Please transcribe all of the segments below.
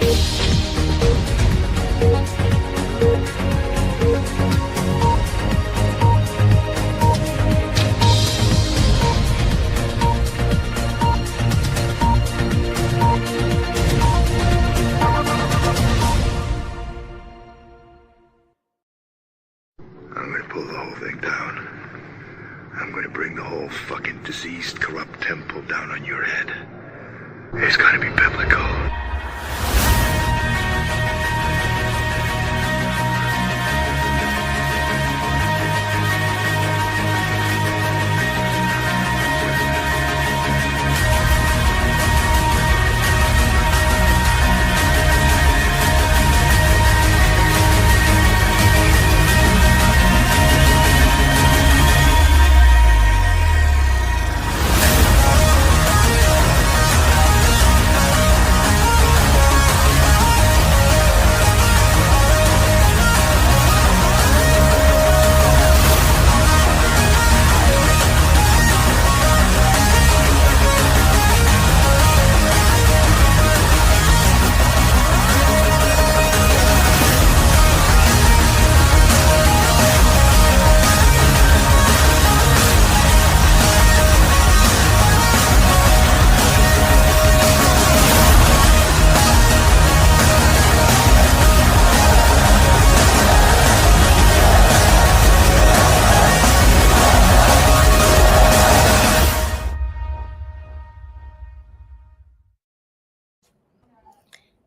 I'm gonna pull the whole thing down. I'm gonna bring the whole fucking diseased, corrupt temple down on your head. It's gonna be biblical.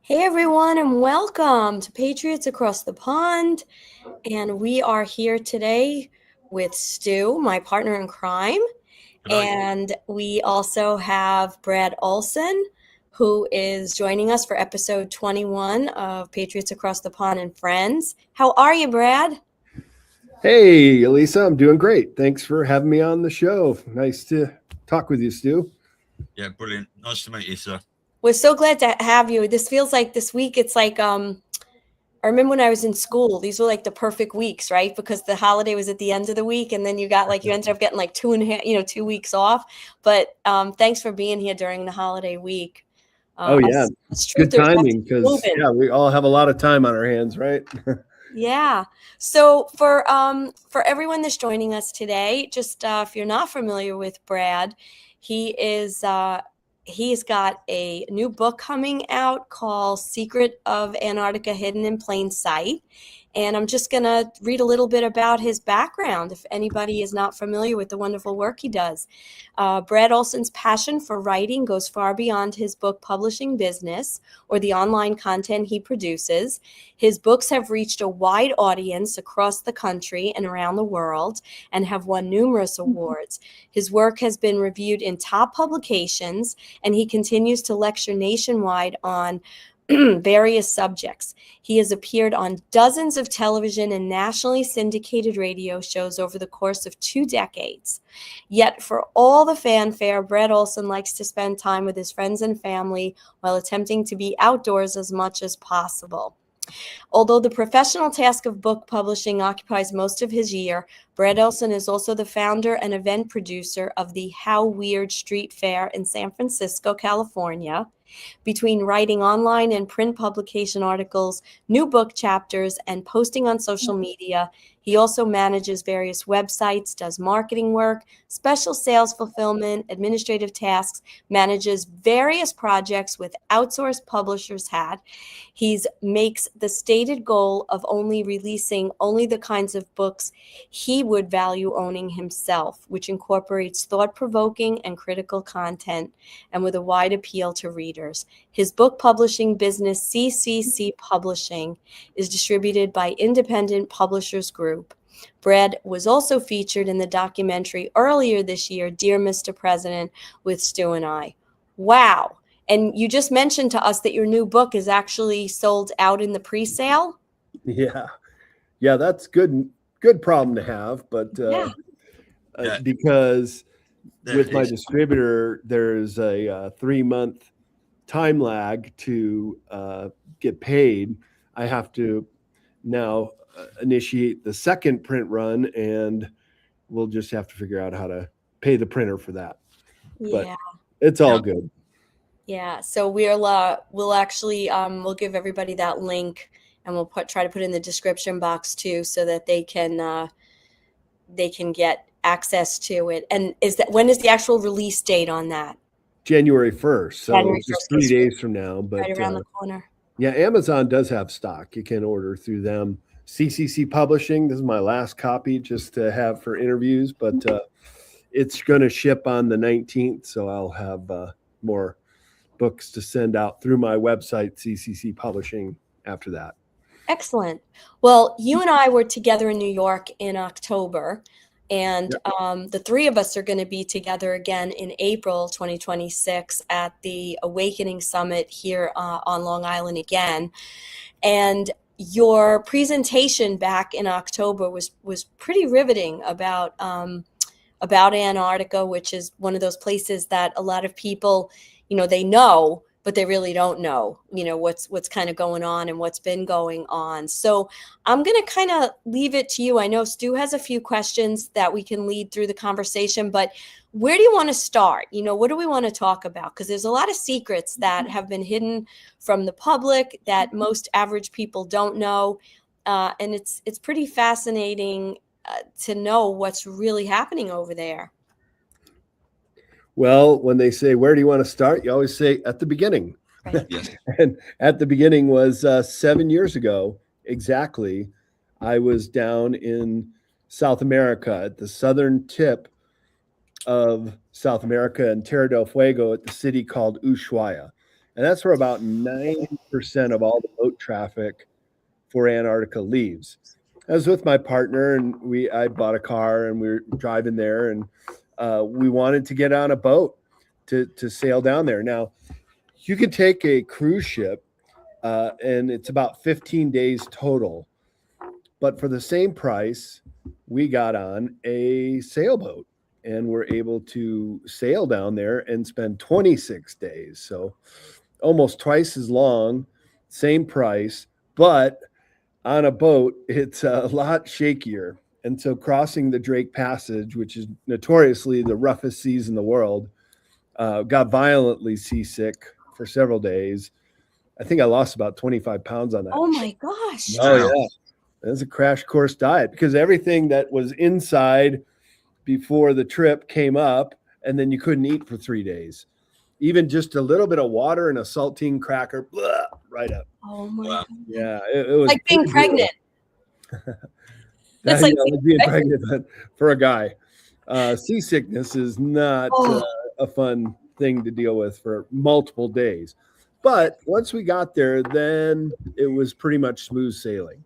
Hey everyone, and welcome to Patriots Across the Pond. And we are here today with Stu, my partner in crime. And we also have Brad Olsen, who is joining us for episode 21 of Patriots Across the Pond and Friends. How are you, Brad? Hey, Elisa, I'm doing great. Thanks for having me on the show. Nice to talk with you, Stu. Yeah, brilliant. Nice to meet you, sir. We're so glad to have you. This feels like this week, it's like, I remember when I was in school, these were like the perfect weeks, right? Because the holiday was at the end of the week, and then you got like, you ended up getting like 2 weeks off. But thanks for being here during the holiday week. Yeah, good timing because we all have a lot of time on our hands, right? Yeah. So for everyone that's joining us today, just if you're not familiar with Brad, he's got a new book coming out called Secret of Antarctica Hidden in Plain Sight. And I'm just going to read a little bit about his background if anybody is not familiar with the wonderful work he does. Brad Olsen's passion for writing goes far beyond his book publishing business or the online content he produces. His books have reached a wide audience across the country and around the world and have won numerous awards. His work has been reviewed in top publications, and he continues to lecture nationwide on various subjects. He has appeared on dozens of television and nationally syndicated radio shows over the course of 2 decades. Yet for all the fanfare, Brad Olsen likes to spend time with his friends and family while attempting to be outdoors as much as possible. Although the professional task of book publishing occupies most of his year, Brad Olsen is also the founder and event producer of the How Weird Street Fair in San Francisco, California. Between writing online and print publication articles, new book chapters, and posting on social media, he also manages various websites, does marketing work, special sales fulfillment, administrative tasks, manages various projects with outsourced publishers hat. He makes the stated goal of only releasing only the kinds of books he would value owning himself, which incorporates thought-provoking and critical content and with a wide appeal to readers. His book publishing business, CCC Publishing, is distributed by Independent Publishers Group. Brad was also featured in the documentary earlier this year, Dear Mr. President, with Stu and I. Wow. And you just mentioned to us that your new book is actually sold out in the pre-sale? Yeah, that's good problem to have, but because with my distributor, there's a 3-month time lag to get paid. I have to now initiate the second print run, and we'll just have to figure out how to pay the printer for that. Yeah. But it's all good. Yeah, so we'll actually we'll give everybody that link, and we'll try to put it in the description box too, so that they can get access to it. And when is the actual release date on that? January 1st, so January just 1st, 3 days from now. But right around the corner. yeah, Amazon does have stock. You can order through them. CCC Publishing, this is my last copy just to have for interviews, but it's going to ship on the 19th, so I'll have more books to send out through my website, CCC Publishing, after that. Excellent. Well, you and I were together in New York in October, and the three of us are going to be together again in April 2026 at the Awakening Summit here on Long Island again. And your presentation back in October was pretty riveting about Antarctica, which is one of those places that a lot of people, they know, but they really don't know, what's kind of going on and what's been going on. So I'm going to kind of leave it to you. I know Stu has a few questions that we can lead through the conversation, but where do you want to start? What do we want to talk about? Because there's a lot of secrets that have been hidden from the public that most average people don't know. And it's pretty fascinating to know what's really happening over there. Well, when they say, where do you want to start? You always say at the beginning. Right. Yes. And at the beginning was 7 years ago, exactly. I was down in South America at the southern tip of South America in Terra del Fuego at the city called Ushuaia. And that's where about 90% of all the boat traffic for Antarctica leaves. I was with my partner, and I bought a car, and we were driving there, and we wanted to get on a boat to sail down there. Now, you can take a cruise ship, and it's about 15 days total. But for the same price, we got on a sailboat, and we're able to sail down there and spend 26 days. So almost twice as long, same price, but on a boat, it's a lot shakier. And so crossing the Drake Passage, which is notoriously the roughest seas in the world, got violently seasick for several days. I think I lost about 25 pounds on that. Oh my gosh. Oh yeah. It was a crash course diet because everything that was inside before the trip came up, and then you couldn't eat for 3 days. Even just a little bit of water and a saltine cracker, blah, right up. Oh my God. Yeah, it was like being pregnant. That's like being pregnant, but for a guy. Seasickness is not a fun thing to deal with for multiple days. But once we got there, then it was pretty much smooth sailing.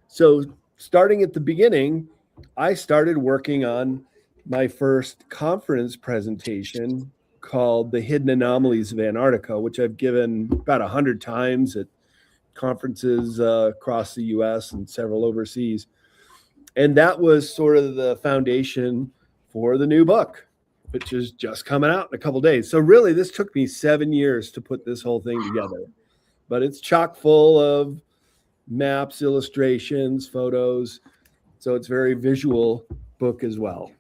So starting at the beginning, I started working on my first conference presentation called The Hidden Anomalies of Antarctica, which I've given about 100 times at conferences across the US and several overseas. And that was sort of the foundation for the new book, which is just coming out in a couple of days. So really, this took me 7 years to put this whole thing together. But it's chock full of maps, illustrations, photos. So it's a very visual book as well.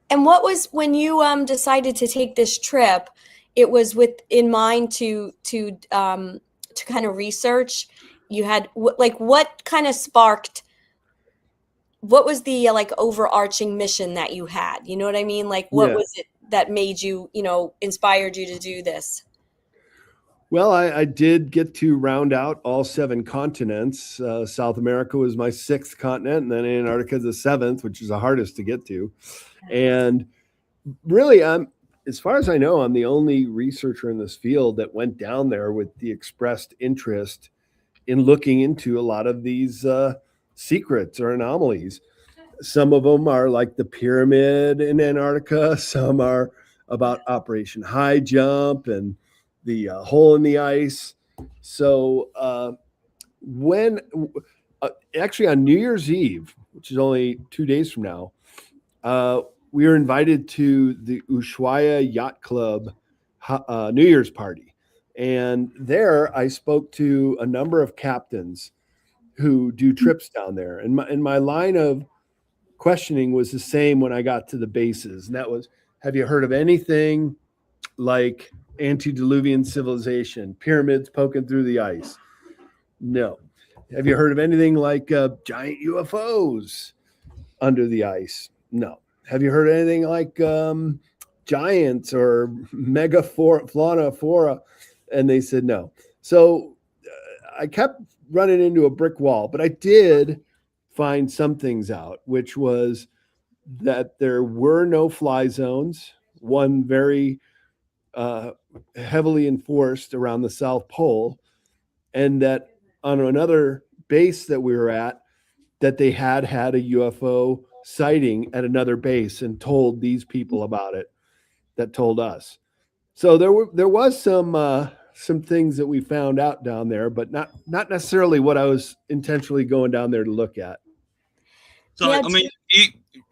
And what was, when you decided to take this trip, it was in mind to kind of research? You had, what kind of sparked, what was the overarching mission that you had? You know what I mean? What was it that made you, inspired you to do this? Well, I did get to round out all 7 continents. South America was my 6th continent, and then Antarctica the 7th, which is the hardest to get to. And really, as far as I know, I'm the only researcher in this field that went down there with the expressed interest in looking into a lot of these secrets or anomalies. Some of them are like the pyramid in Antarctica. Some are about Operation High Jump and the hole in the ice. So actually on New Year's Eve, which is only 2 days from now, we were invited to the Ushuaia Yacht Club New Year's party. And there I spoke to a number of captains who do trips down there. And my line of questioning was the same when I got to the bases. And that was, have you heard of anything like antediluvian civilization, pyramids poking through the ice? No. Have you heard of anything like giant UFOs under the ice? No. Have you heard of anything like giants or mega flora? And they said no. So I kept running into a brick wall, but I did find some things out, which was that there were no fly zones, one very heavily enforced around the South Pole, and that on another base that we were at, that they had a UFO sighting at another base and told these people about it, that told us. So there was some things that we found out down there, but not necessarily what I was intentionally going down there to look at. So, yeah, I mean,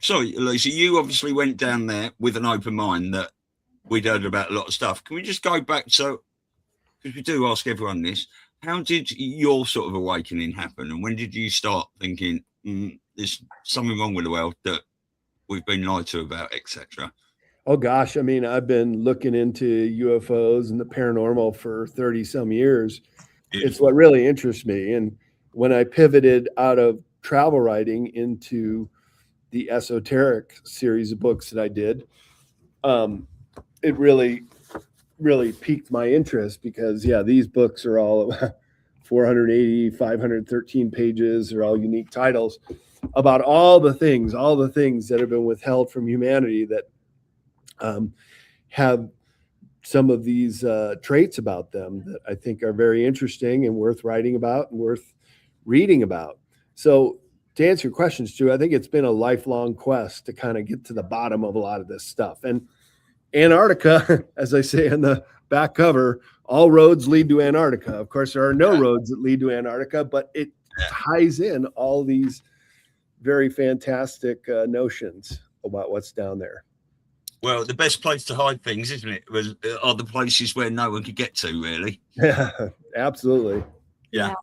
sorry, Elisa, you obviously went down there with an open mind that we'd heard about a lot of stuff. Can we just go back? So, because we do ask everyone this, how did your sort of awakening happen? And when did you start thinking, there's something wrong with the world that we've been lied to about, etc.? Oh, gosh. I mean, I've been looking into UFOs and the paranormal for 30 some years. Beautiful. It's what really interests me. And when I pivoted out of travel writing into the esoteric series of books that I did, it really piqued my interest because, yeah, these books are all 480, 513 pages. They're all unique titles about all the things that have been withheld from humanity that have some of these traits about them that I think are very interesting and worth writing about and worth reading about. So to answer your question, Stu, I think it's been a lifelong quest to kind of get to the bottom of a lot of this stuff. And Antarctica, as I say on the back cover, all roads lead to Antarctica. Of course, there are no roads that lead to Antarctica, but it ties in all these very fantastic notions about what's down there. Well, the best place to hide things, isn't it, are the places where no one could get to, really. Yeah, absolutely. Yeah.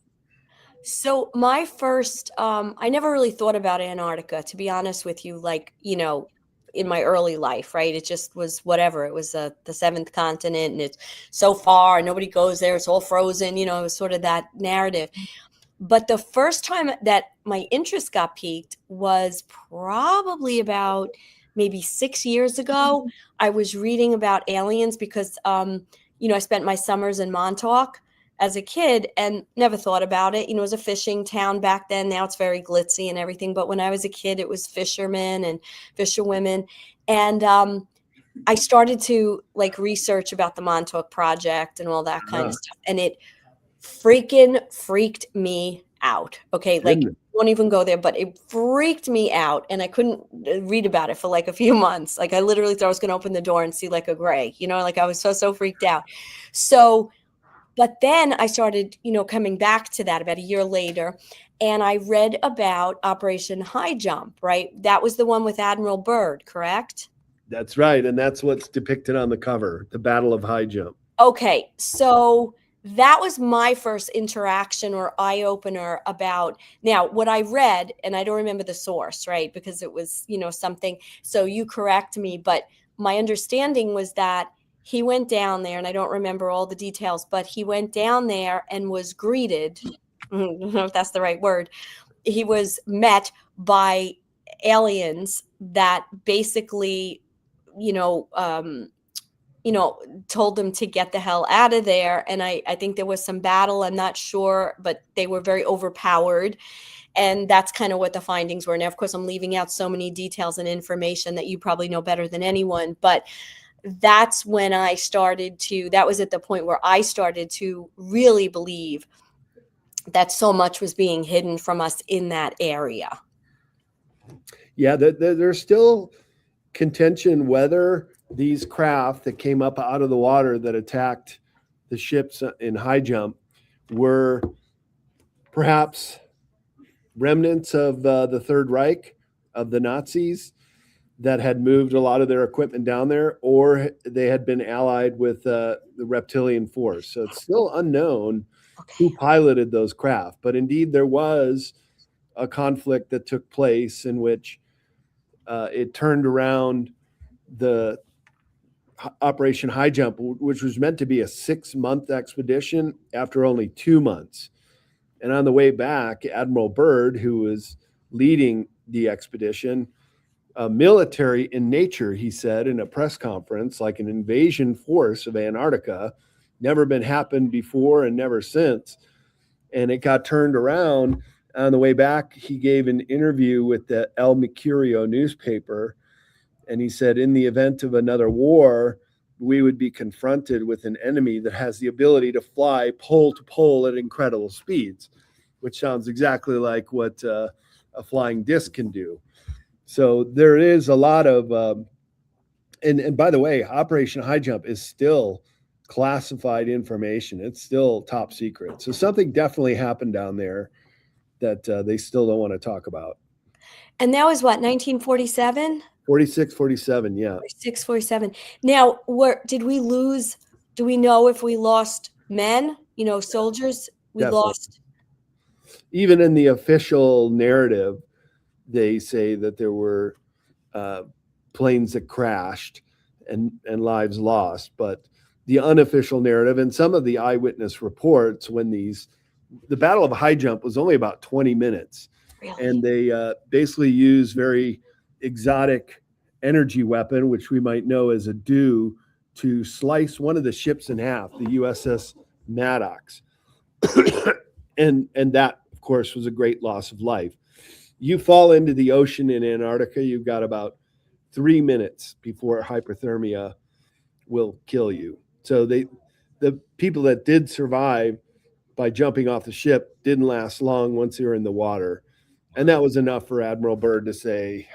So my first, I never really thought about Antarctica, to be honest with you, like, you know, in my early life, right? It just was whatever. It was the seventh continent and it's so far and nobody goes there. It's all frozen, you know, it was sort of that narrative. But the first time that my interest got piqued was probably about maybe 6 years ago. I was reading about aliens because, you know, I spent my summers in Montauk as a kid and never thought about it. You know, it was a fishing town back then. Now it's very glitzy and everything. But when I was a kid, it was fishermen and fisherwomen. And I started to like research about the Montauk Project and all that kind of stuff. And it freaking freaked me out. Okay. Like, won't even go there, but it freaked me out. And I couldn't read about it for like a few months. Like I literally thought I was going to open the door and see like a gray, you know, like I was so freaked out. So, but then I started, you know, coming back to that about a year later, and I read about Operation High Jump, right? That was the one with Admiral Byrd, correct? That's right. And that's what's depicted on the cover, the Battle of High Jump. Okay. So that was my first interaction or eye-opener about, now what I read, and I don't remember the source, right? Because it was, you know, something, so you correct me, but my understanding was that he went down there, and I don't remember all the details, but he went down there and was greeted, I don't know if that's the right word, he was met by aliens that basically, told them to get the hell out of there. And I think there was some battle. I'm not sure, but they were very overpowered. And that's kind of what the findings were. Now, of course, I'm leaving out so many details and information that you probably know better than anyone. But that's when that was at the point where I started to really believe that so much was being hidden from us in that area. Yeah, there's still contention whether these craft that came up out of the water that attacked the ships in High Jump were perhaps remnants of the Third Reich, of the Nazis that had moved a lot of their equipment down there, or they had been allied with the reptilian force. So it's still unknown who piloted those craft. But indeed, there was a conflict that took place in which it turned around the Operation High Jump, which was meant to be a 6-month expedition after only 2 months. And on the way back, Admiral Byrd, who was leading the expedition, military in nature, he said in a press conference, like an invasion force of Antarctica, never been happened before and never since. And it got turned around. On the way back, he gave an interview with the El Mercurio newspaper, and he said, in the event of another war, we would be confronted with an enemy that has the ability to fly pole to pole at incredible speeds, which sounds exactly like what a flying disc can do. So there is a lot of, and by the way, Operation High Jump is still classified information. It's still top secret. So something definitely happened down there that they still don't want to talk about. And that was what, 1947? 46, 47, yeah. 46, 47. Now, did we lose? Do we know if we lost men, soldiers? We Definitely. Lost. Even in the official narrative, they say that there were planes that crashed and lives lost. But the unofficial narrative and some of the eyewitness reports, when the Battle of High Jump was only about 20 minutes. Really? And they basically use very exotic energy weapon, which we might know as a dew, to slice one of the ships in half, the USS Maddox. and that, of course, was a great loss of life. You fall into the ocean in Antarctica, you've got about 3 minutes before hypothermia will kill you. So the people that did survive by jumping off the ship didn't last long once they were in the water. And that was enough for Admiral Byrd to say,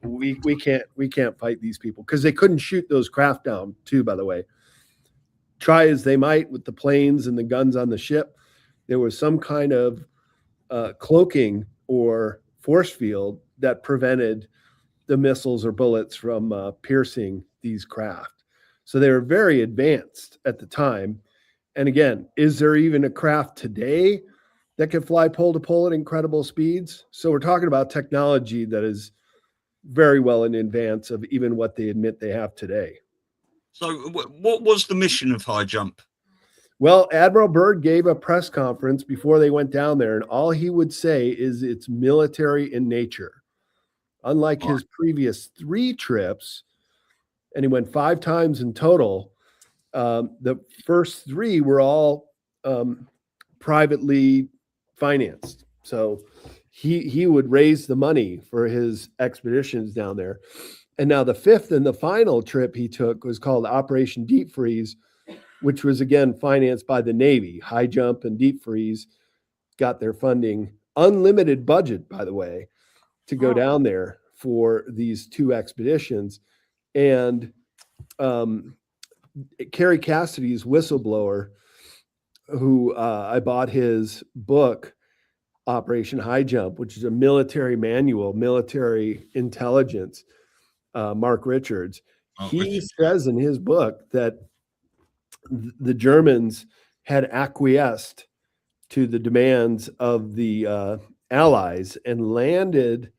we can't fight these people, because they couldn't shoot those craft down too, by the way. Try as they might with the planes and the guns on the ship, there was some kind of cloaking or force field that prevented the missiles or bullets from piercing these craft. So they were very advanced at the time. And again, is there even a craft today that can fly pole to pole at incredible speeds? So we're talking about technology that is very well in advance of even what they admit they have today. So what was the mission of High Jump? Well, Admiral Byrd gave a press conference before they went down there, and all he would say is it's military in nature. Unlike his previous 3 trips, and he went 5 times in total, the first 3 were all privately financed. So he would raise the money for his expeditions down there. And now the 5th and the final trip he took was called Operation Deep Freeze, which was again financed by the Navy. High Jump and Deep Freeze got their funding, unlimited budget, by the way, to go down there for these 2 expeditions. And Kerry Cassidy's whistleblower, who I bought his book, Operation High Jump, which is a military manual, military intelligence, Mark Richards. He says in his book that the Germans had acquiesced to the demands of the Allies and landed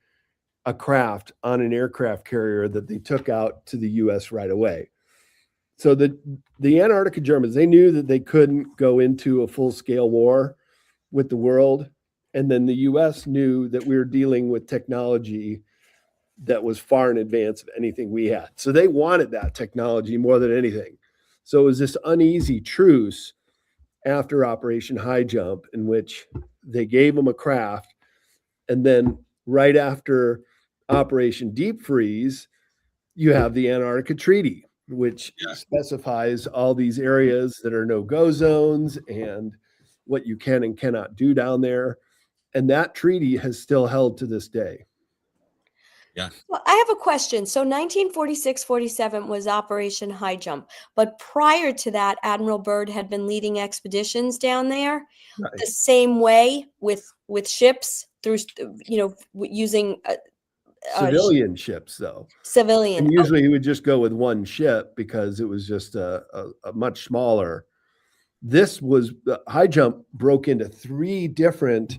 a craft on an aircraft carrier that they took out to the U.S. right away. So the Antarctica Germans, they knew that they couldn't go into a full-scale war with the world. And then the U.S. knew that we were dealing with technology that was far in advance of anything we had. So they wanted that technology more than anything. So it was this uneasy truce after Operation High Jump, in which they gave them a craft. And then right after Operation Deep Freeze, you have the Antarctica Treaty, which specifies all these areas that are no-go zones and what you can and cannot do down there. And that treaty has still held to this day. Yeah. Well, I have a question. So 1946-47 was Operation High Jump, but prior to that, Admiral Byrd had been leading expeditions down there the same way with ships through, using civilian ships, though. Civilian. And usually he would just go with one ship because it was just a much smaller. This was High Jump broke into 3 different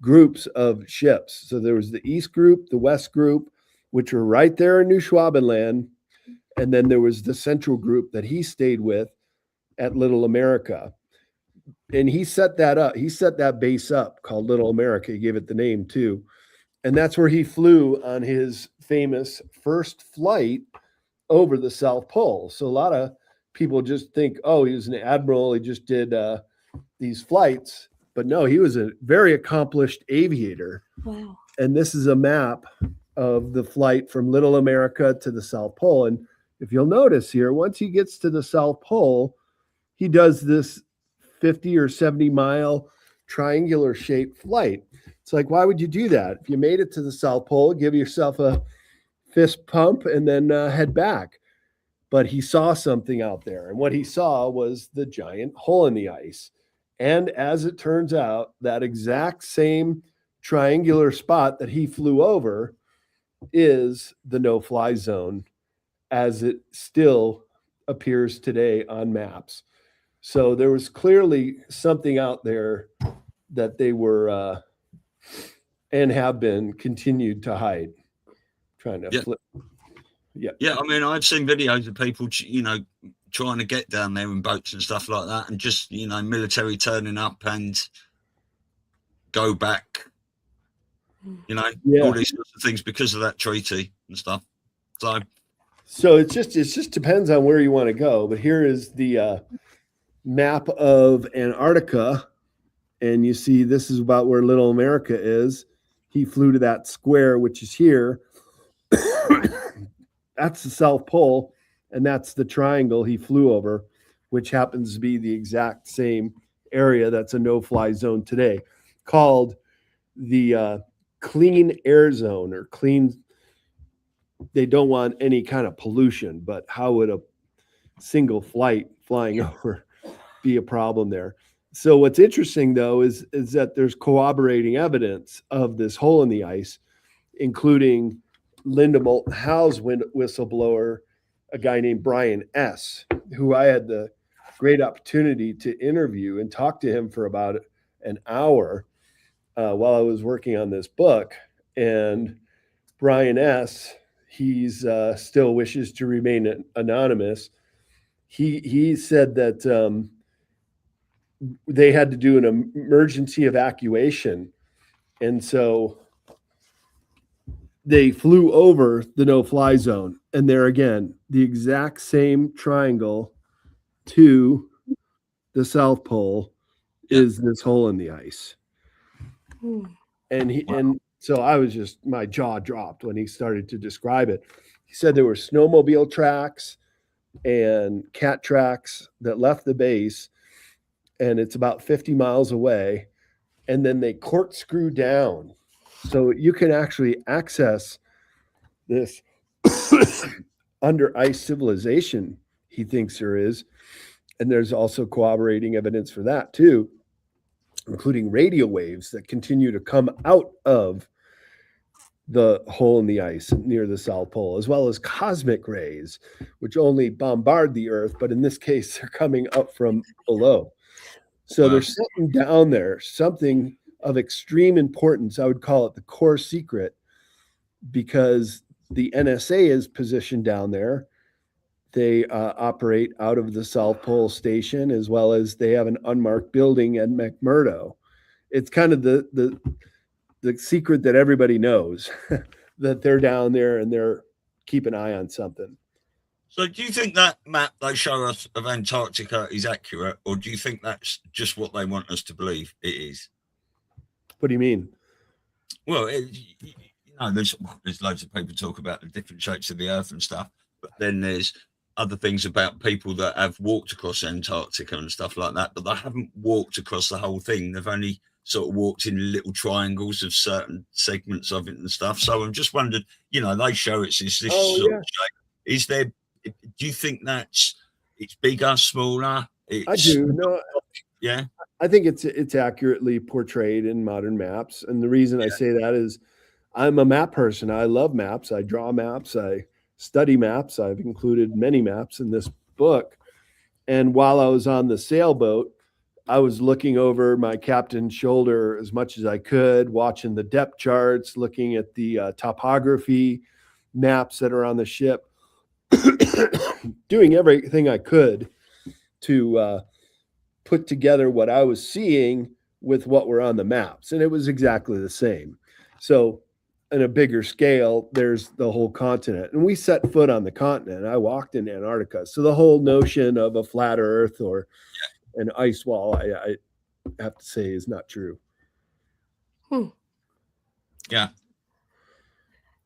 groups of ships. So there was the East group, the West group, which were right there in New Schwabenland, And then there was the central group that he stayed with at Little America. And he set that up. He set that base up called Little America. He gave it the name too. And that's where he flew on his famous first flight over the South Pole. So a lot of people just think, oh, he was an admiral. He just did these flights. But no, he was a very accomplished aviator. Wow. And this is a map of the flight from Little America to the South Pole. And if you'll notice here, once he gets to the South Pole, he does this 50 or 70 mile triangular shaped flight. It's like, why would you do that? If you made it to the South Pole, give yourself a fist pump and then head back. But he saw something out there. And what he saw was the giant hole in the ice. And as it turns out, that exact same triangular spot that he flew over is the no-fly zone as it still appears today on maps. So there was clearly something out there that they were and have been continued to hide. Trying to flip. Yeah. I mean, I've seen videos of people, trying to get down there in boats and stuff like that, and just, military turning up and go back, all these sorts of things because of that treaty and stuff. So it just depends on where you want to go. But here is the map of Antarctica, and you see this is about where Little America is. He flew to that square, which is here. That's the South Pole, and that's the triangle he flew over, which happens to be the exact same area that's a no-fly zone today, called the clean air zone, or clean. They don't want any kind of pollution, but how would a single flight flying over be a problem there? So what's interesting, though, is that there's corroborating evidence of this hole in the ice, including Linda Moulton Howe's whistleblower, a guy named Brian S., who I had the great opportunity to interview and talk to him for about an hour while I was working on this book. And Brian S., he's still wishes to remain anonymous. He said that they had to do an emergency evacuation. And so they flew over the no-fly zone. And there again, the exact same triangle to the South Pole is this hole in the ice. And so I was just, my jaw dropped when he started to describe it. He said there were snowmobile tracks and cat tracks that left the base, and it's about 50 miles away. And then they corkscrew down. So you can actually access this under ice civilization, he thinks there is. And there's also corroborating evidence for that too, including radio waves that continue to come out of the hole in the ice near the South Pole, as well as cosmic rays, which only bombard the Earth, but in this case, they're coming up from below. So there's something down there, something of extreme importance. I would call it the core secret, because the NSA is positioned down there. They operate out of the South Pole Station, as well as they have an unmarked building at McMurdo. It's kind of the secret that everybody knows, that they're down there and they're keep an eye on something. So do you think that map they show us of Antarctica is accurate, or do you think that's just what they want us to believe it is? What do you mean? Well, there's loads of people talk about the different shapes of the Earth and stuff, but then there's other things about people that have walked across Antarctica and stuff like that, but they haven't walked across the whole thing. They've only sort of walked in little triangles of certain segments of it and stuff. So I'm just wondering, they show it's this sort of shape. Is there? Do you think it's bigger, smaller? I do. No. Yeah. I think it's accurately portrayed in modern maps. And the reason I say that is I'm a map person. I love maps. I draw maps. I study maps. I've included many maps in this book. And while I was on the sailboat, I was looking over my captain's shoulder as much as I could, watching the depth charts, looking at the topography maps that are on the ship. doing everything I could to put together what I was seeing with what were on the maps. And it was exactly the same. So on a bigger scale, there's the whole continent. And we set foot on the continent. I walked in Antarctica. So the whole notion of a flat earth or an ice wall, I have to say, is not true. Yeah.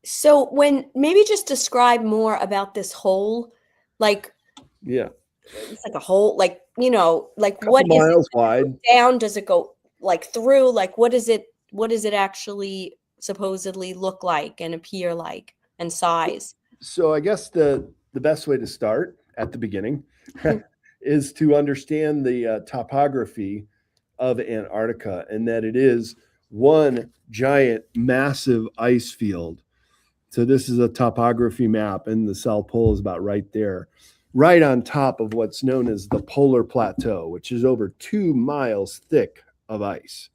So maybe just describe more about this hole, like, yeah, it's like a hole, like, you know, like couple what miles is it wide. down? Does it go like through? Like, what is it actually supposedly look like and appear like and size? So I guess the best way to start at the beginning is to understand the topography of Antarctica, and that it is one giant, massive ice field. So this is a topography map, and the South Pole is about right there, right on top of what's known as the polar plateau, which is over 2 miles thick of ice.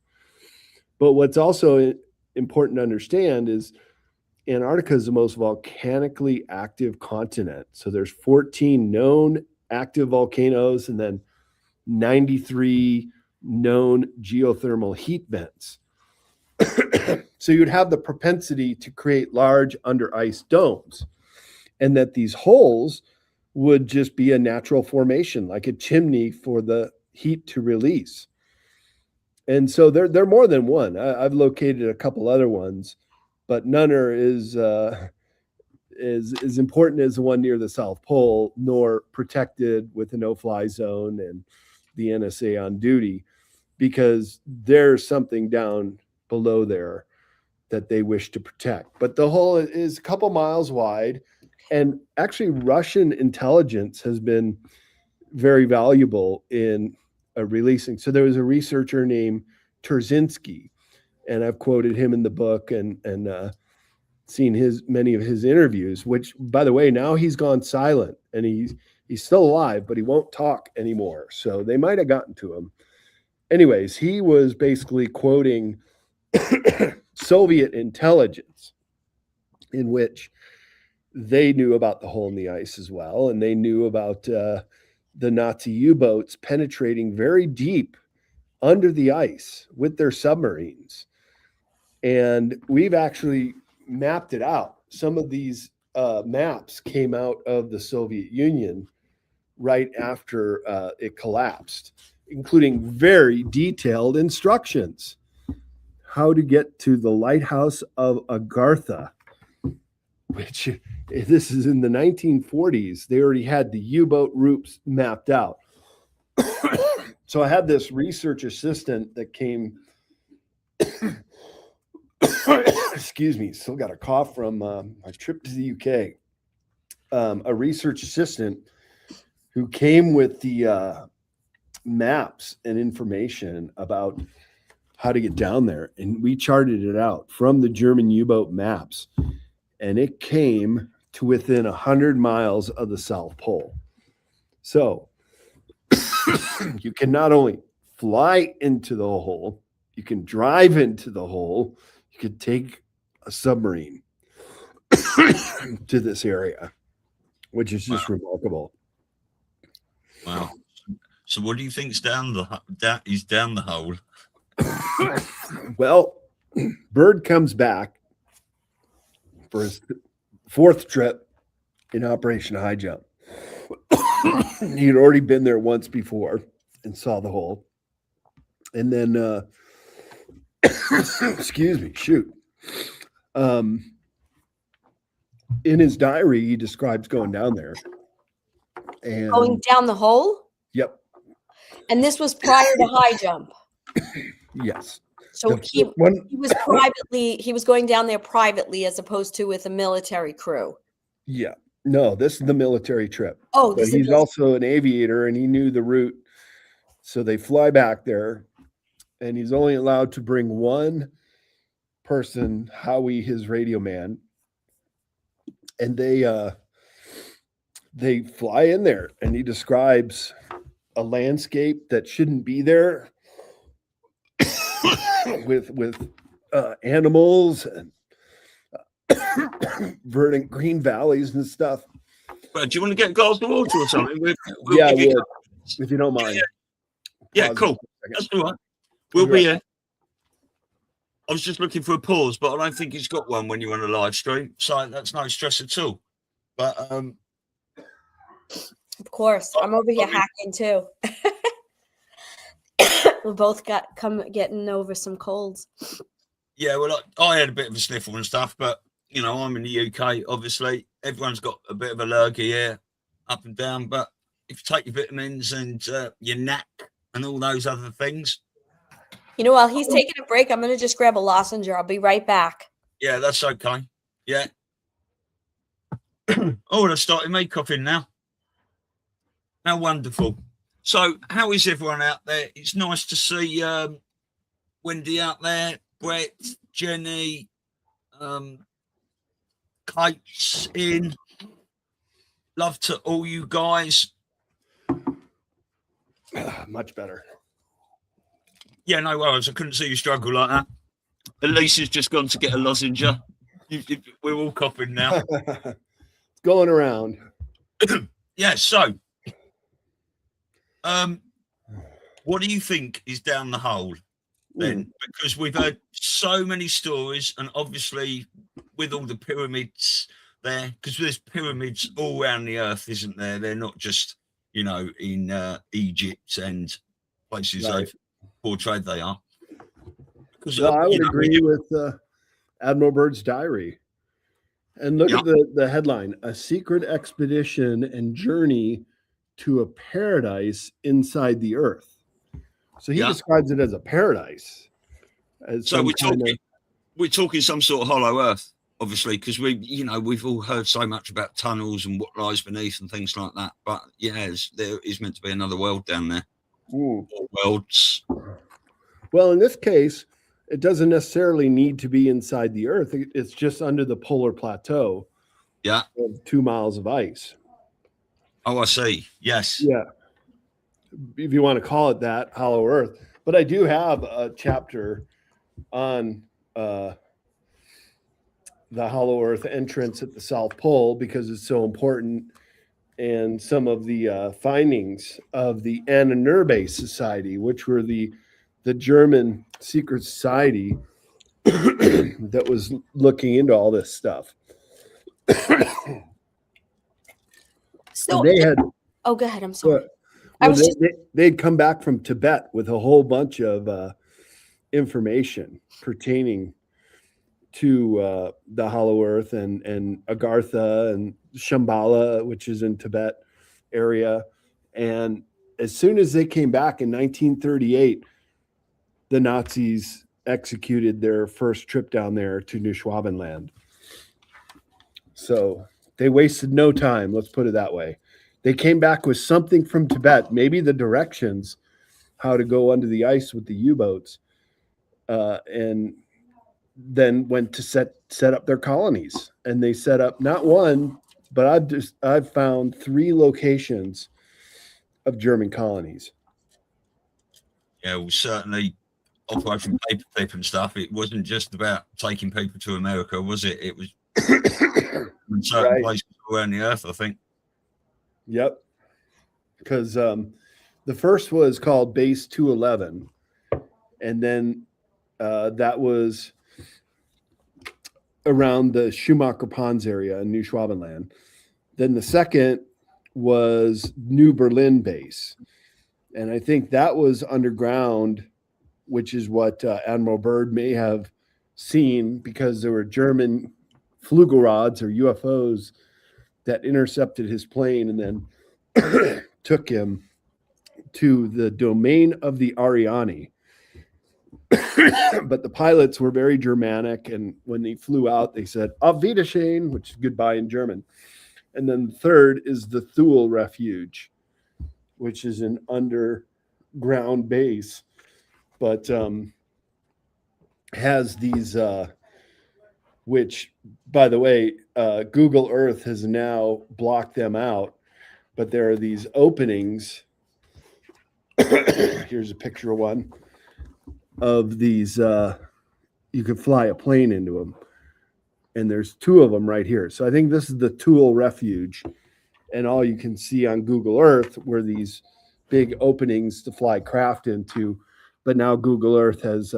But what's also important to understand is Antarctica is the most volcanically active continent. So there's 14 known active volcanoes and then 93 known geothermal heat vents. So you'd have the propensity to create large under ice domes, and that these holes would just be a natural formation, like a chimney for the heat to release. And so they're more than one. I've located a couple other ones, but none are as important as the one near the South Pole, nor protected with a no-fly zone and the NSA on duty, because there's something down below there that they wish to protect. But the hole is a couple miles wide, and actually Russian intelligence has been very valuable in releasing. So there was a researcher named Terzinsky, and I've quoted him in the book and seen many of his interviews, which, by the way, now he's gone silent, and he's still alive, but he won't talk anymore. So they might have gotten to him. Anyways, he was basically quoting Soviet intelligence, in which they knew about the hole in the ice as well, and they knew about the Nazi U-boats penetrating very deep under the ice with their submarines. And we've actually mapped it out. Some of these maps came out of the Soviet Union right after it collapsed, including very detailed instructions. How to get to the lighthouse of Agartha, which this is in the 1940s. They already had the U-boat routes mapped out. So I had this research assistant that came, excuse me, still got a cough from my trip to the UK. A research assistant who came with the maps and information about how to get down there. And we charted it out from the German U-boat maps. And it came to within 100 miles of the South Pole. So you can not only fly into the hole, you can drive into the hole, you could take a submarine to this area, which is just remarkable. Wow. So what do you think's down the hole? Well, Bird comes back for his 4th trip in Operation High Jump. He'd already been there once before and saw the hole. And then, excuse me, shoot. In his diary, he describes going down there. And Going down the hole? Yep. And this was prior to high jump. Yes. So he was going down there privately as opposed to with a military crew. Yeah. No, this is the military trip. Oh, but he's also an aviator, and he knew the route. So they fly back there, and he's only allowed to bring one person, Howie, his radio man. And they fly in there, and he describes a landscape that shouldn't be there with animals and verdant green valleys and stuff. Well, do you want to get a glass of water or something? Yeah, I would, if you don't mind. Yeah, cool. That's all right. We'll be here. I was just looking for a pause, but I don't think he's got one when you're on a live stream, so that's no stress at all. But of course, I'm over here hacking too. We both getting over some colds. Yeah, well, I had a bit of a sniffle and stuff, but you know, I'm in the UK. Obviously, everyone's got a bit of allergy here, up and down. But if you take your vitamins and your NAC and all those other things, you know, while he's taking a break, I'm gonna just grab a lozenge. I'll be right back. Yeah, that's okay. Yeah. Oh, I started me coughing now. How wonderful. So, how is everyone out there? It's nice to see Wendy out there, Brett, Jenny, Kate's in. Love to all you guys. Much better. Yeah, no worries. I couldn't see you struggle like that. Elisa's just gone to get a lozenge. We're all coughing now. It's going around. Yeah, so what do you think is down the hole then? Because we've heard so many stories, and obviously with all the pyramids there, because there's pyramids all around the earth, isn't there? They're not just, you know, in Egypt and places they've portrayed they are. No, I would agree with Admiral Byrd's diary. And look at the headline: a secret expedition and journey to a paradise inside the earth. So he describes it as a paradise. So we're talking some sort of hollow earth, obviously, because we've all heard so much about tunnels and what lies beneath and things like that. But there is meant to be another world down there. Or worlds. Well, in this case, it doesn't necessarily need to be inside the earth. It's just under the polar plateau. Yeah. Of 2 miles of ice. Oh, I see. Yes. Yeah. If you want to call it that, hollow earth. But I do have a chapter on the hollow earth entrance at the South Pole because it's so important, and some of the findings of the Ahnenerbe Society, which were the German secret society that was looking into all this stuff. So they had. Oh, go ahead. I'm sorry. They'd come back from Tibet with a whole bunch of information pertaining to the hollow earth and Agartha and Shambhala, which is in Tibet area. And as soon as they came back in 1938, the Nazis executed their first trip down there to New Schwabenland. So they wasted no time, let's put it that way. They came back with something from Tibet, maybe the directions, how to go under the ice with the U-boats, and then went to set up their colonies. And they set up not one, but I've found 3 locations of German colonies. Yeah, well, certainly Operation Paperclip and stuff. It wasn't just about taking people to America, was it? It was in certain places around the earth, I think. Yep. Because the first was called Base 211. And then that was around the Schumacher Ponds area in New Schwabenland. Then the second was New Berlin Base. And I think that was underground, which is what Admiral Byrd may have seen, because there were German Flugelrods or UFOs that intercepted his plane and then took him to the domain of the Ariani. But the pilots were very Germanic, and when they flew out, they said Auf Wiedersehen, which is goodbye in German. And then the third is the Thule Refuge, which is an underground base, but has these, which, by the way, Google Earth has now blocked them out, but there are these openings. Here's a picture of one of these. You could fly a plane into them, and there's 2 of them right here. So I think this is the Thule Refuge, and all you can see on Google Earth were these big openings to fly craft into. But now Google Earth has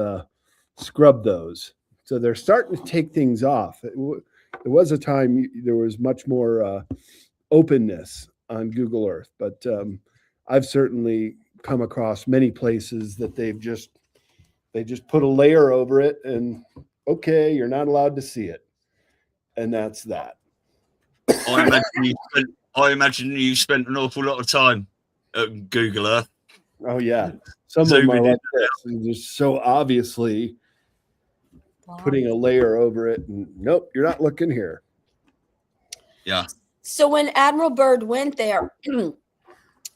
scrubbed those. So they're starting to take things off. There was a time there was much more openness on Google Earth, but I've certainly come across many places that they just put a layer over it, and okay, you're not allowed to see it, and that's that. I imagine you spent an awful lot of time at Google Earth. Oh yeah, some of them are like this, and just so obviously putting a layer over it, and nope, you're not looking here. Yeah. So when Admiral Byrd went there, and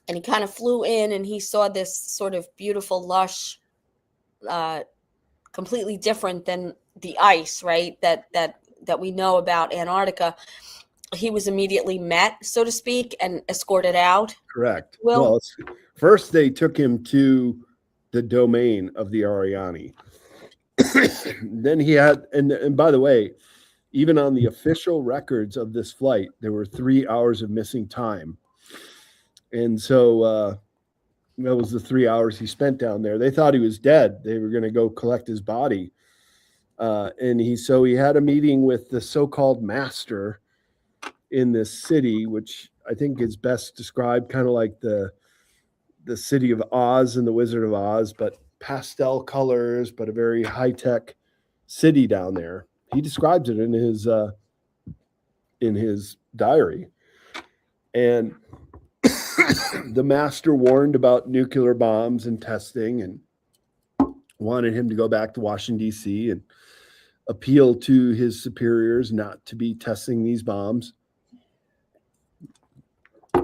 he kind of flew in, and he saw this sort of beautiful, lush, completely different than the ice, right? That we know about Antarctica. He was immediately met, so to speak, and escorted out. Correct. Will? Well, first they took him to the domain of the Ariani. Then he had, and by the way, even on the official records of this flight, there were 3 hours of missing time. And so that was the 3 hours he spent down there. They thought he was dead. They were going to go collect his body. And he had a meeting with the so-called master in this city, which I think is best described kind of like the city of Oz and the Wizard of Oz, but pastel colors, but a very high-tech city down there. He describes it in his diary. And the master warned about nuclear bombs and testing, and wanted him to go back to Washington, D.C. and appeal to his superiors not to be testing these bombs,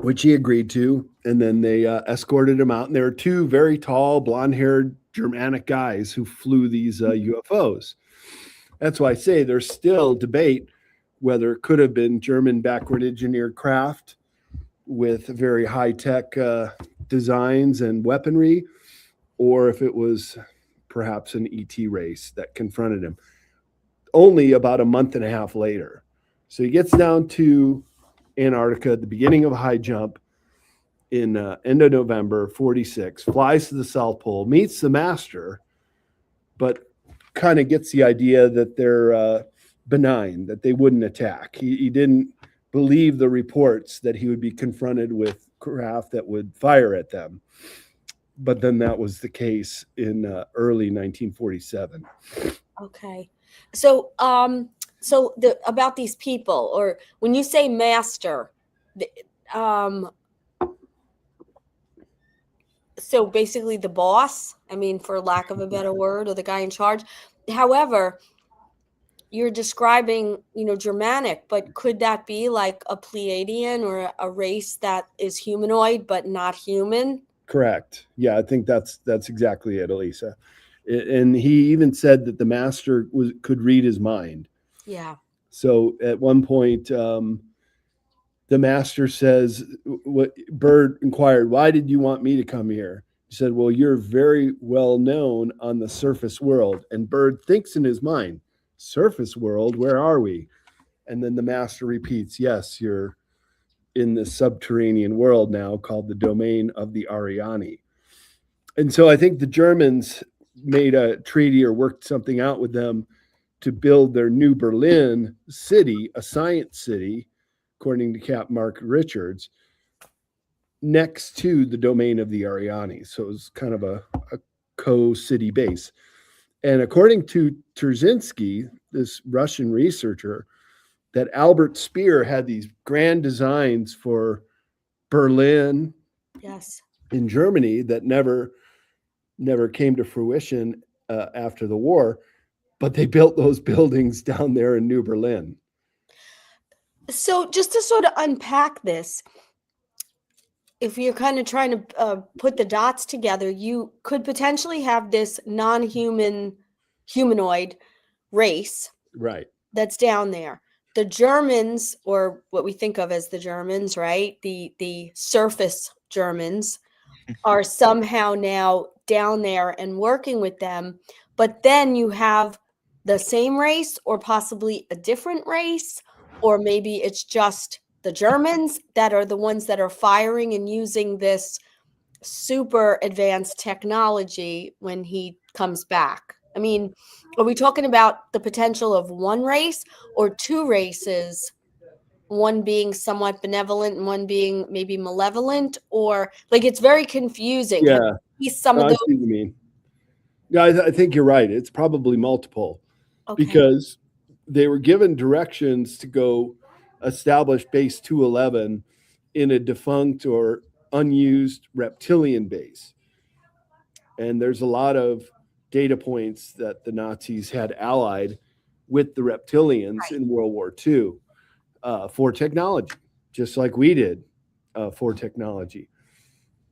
which he agreed to. And then they escorted him out. And there were two very tall, blonde-haired Germanic guys who flew these UFOs. That's why I say there's still debate whether it could have been German backward engineered craft with very high-tech designs and weaponry, or if it was perhaps an ET race that confronted him only about a month and a half later. So he gets down to Antarctica at the beginning of a high jump in end of November 46, flies to the South Pole, meets the master, but kind of gets the idea that they're benign, that they wouldn't attack. He didn't believe the reports that he would be confronted with craft that would fire at them. But then that was the case in early 1947. Okay. So, about these people, or when you say master, so basically the boss, I mean, for lack of a better word, or the guy in charge. However, you're describing, Germanic, but could that be like a Pleiadian or a race that is humanoid but not human? Correct. Yeah, I think that's exactly it, Elisa. And he even said that the master could read his mind. Yeah. So at one point, the master says, Byrd inquired, "Why did you want me to come here?" He said, "Well, you're very well known on the surface world." And Byrd thinks in his mind, "Surface world, where are we?" And then the master repeats, "Yes, you're in the subterranean world now called the domain of the Ariani." And so I think the Germans made a treaty or worked something out with them to build their New Berlin city, a science city, according to Captain Mark Richards, next to the domain of the Ariani. So it was kind of a co-city base. And according to Terzinsky, this Russian researcher, that Albert Speer had these grand designs for Berlin, yes, in Germany that never came to fruition after the war, but they built those buildings down there in New Berlin. So just to sort of unpack this, if you're kind of trying to put the dots together, you could potentially have this non-human humanoid race, right, that's down there. The Germans, or what we think of as the Germans, right? The surface Germans are somehow now down there and working with them. But then you have the same race, or possibly a different race, or maybe it's just the Germans that are the ones that are firing and using this super advanced technology when he comes back? I mean, are we talking about the potential of one race or two races, one being somewhat benevolent and one being maybe malevolent? Or like, it's very confusing. Yeah, Some of I those. see what you mean. Yeah, I think you're right. It's probably multiple, because they were given directions to go establish base 211 in a defunct or unused reptilian base. And there's a lot of data points that the Nazis had allied with the reptilians in World War II for technology, just like we did for technology.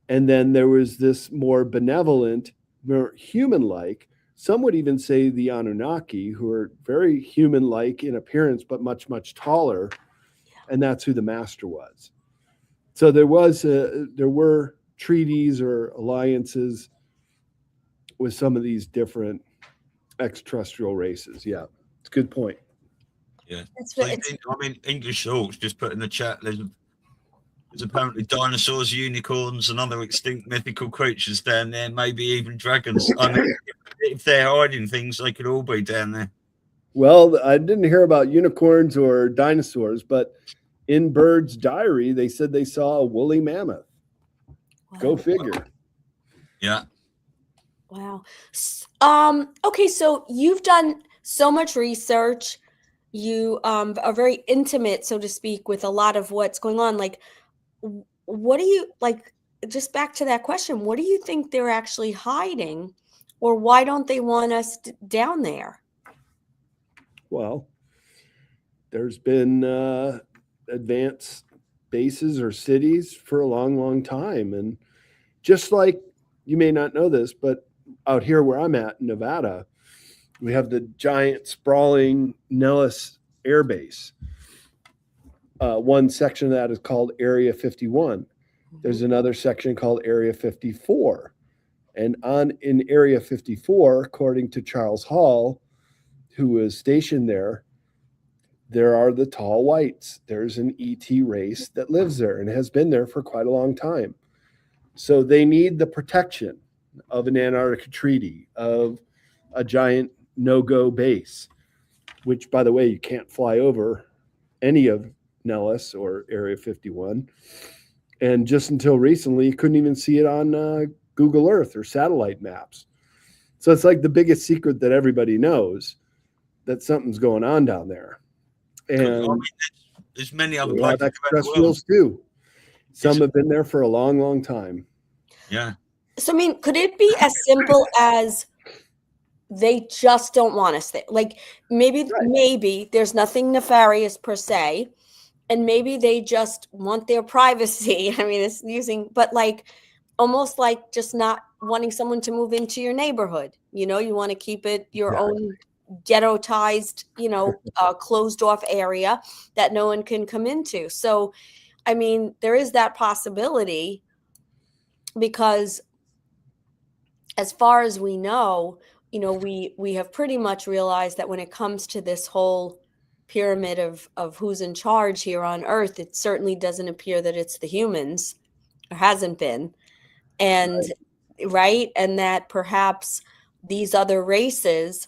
And then there was this more benevolent, more human-like, some would even say the Anunnaki, who are very human-like in appearance, but much, much taller. And that's who the master was. So there were treaties or alliances with some of these different extraterrestrial races. Yeah, it's a good point. Yeah. I mean, English Hawks just put in the chat, there's apparently dinosaurs, unicorns, and other extinct mythical creatures down there, maybe even dragons. I mean, if they're hiding things, they could all be down there. Well, I didn't hear about unicorns or dinosaurs, but in Bird's diary, they said they saw a woolly mammoth. Wow. Go figure. Yeah. Wow. Okay, so you've done so much research. You are very intimate, so to speak, with a lot of what's going on. Like, what do you, like, just back to that question, what do you think they're actually hiding, or why don't they want us down there? Well, there's been advanced bases or cities for a long, long time. And just like, you may not know this, but out here where I'm at in Nevada, we have the giant sprawling Nellis Air Base. One section of that is called Area 51. There's another section called Area 54. And in Area 54, according to Charles Hall, who was stationed there are the tall whites. There's an ET race that lives there and has been there for quite a long time. So they need the protection of an Antarctica treaty, of a giant no-go base, which, by the way, you can't fly over any of Nellis or Area 51. And just until recently, you couldn't even see it on Google Earth or satellite maps. So it's like the biggest secret that everybody knows, that something's going on down there. And I mean, there's many other places. Extraterrestrials too. Some have been there for a long, long time. Yeah. So, I mean, could it be as simple as they just don't want us there? Like, maybe there's nothing nefarious per se, and maybe they just want their privacy. I mean, it's but like, almost like just not wanting someone to move into your neighborhood. You know, you want to keep it your own ghettoized, closed off area that no one can come into. So, I mean, there is that possibility, because as far as we know, we have pretty much realized that when it comes to this whole pyramid of who's in charge here on Earth, it certainly doesn't appear that it's the humans, or hasn't been. And and that perhaps these other races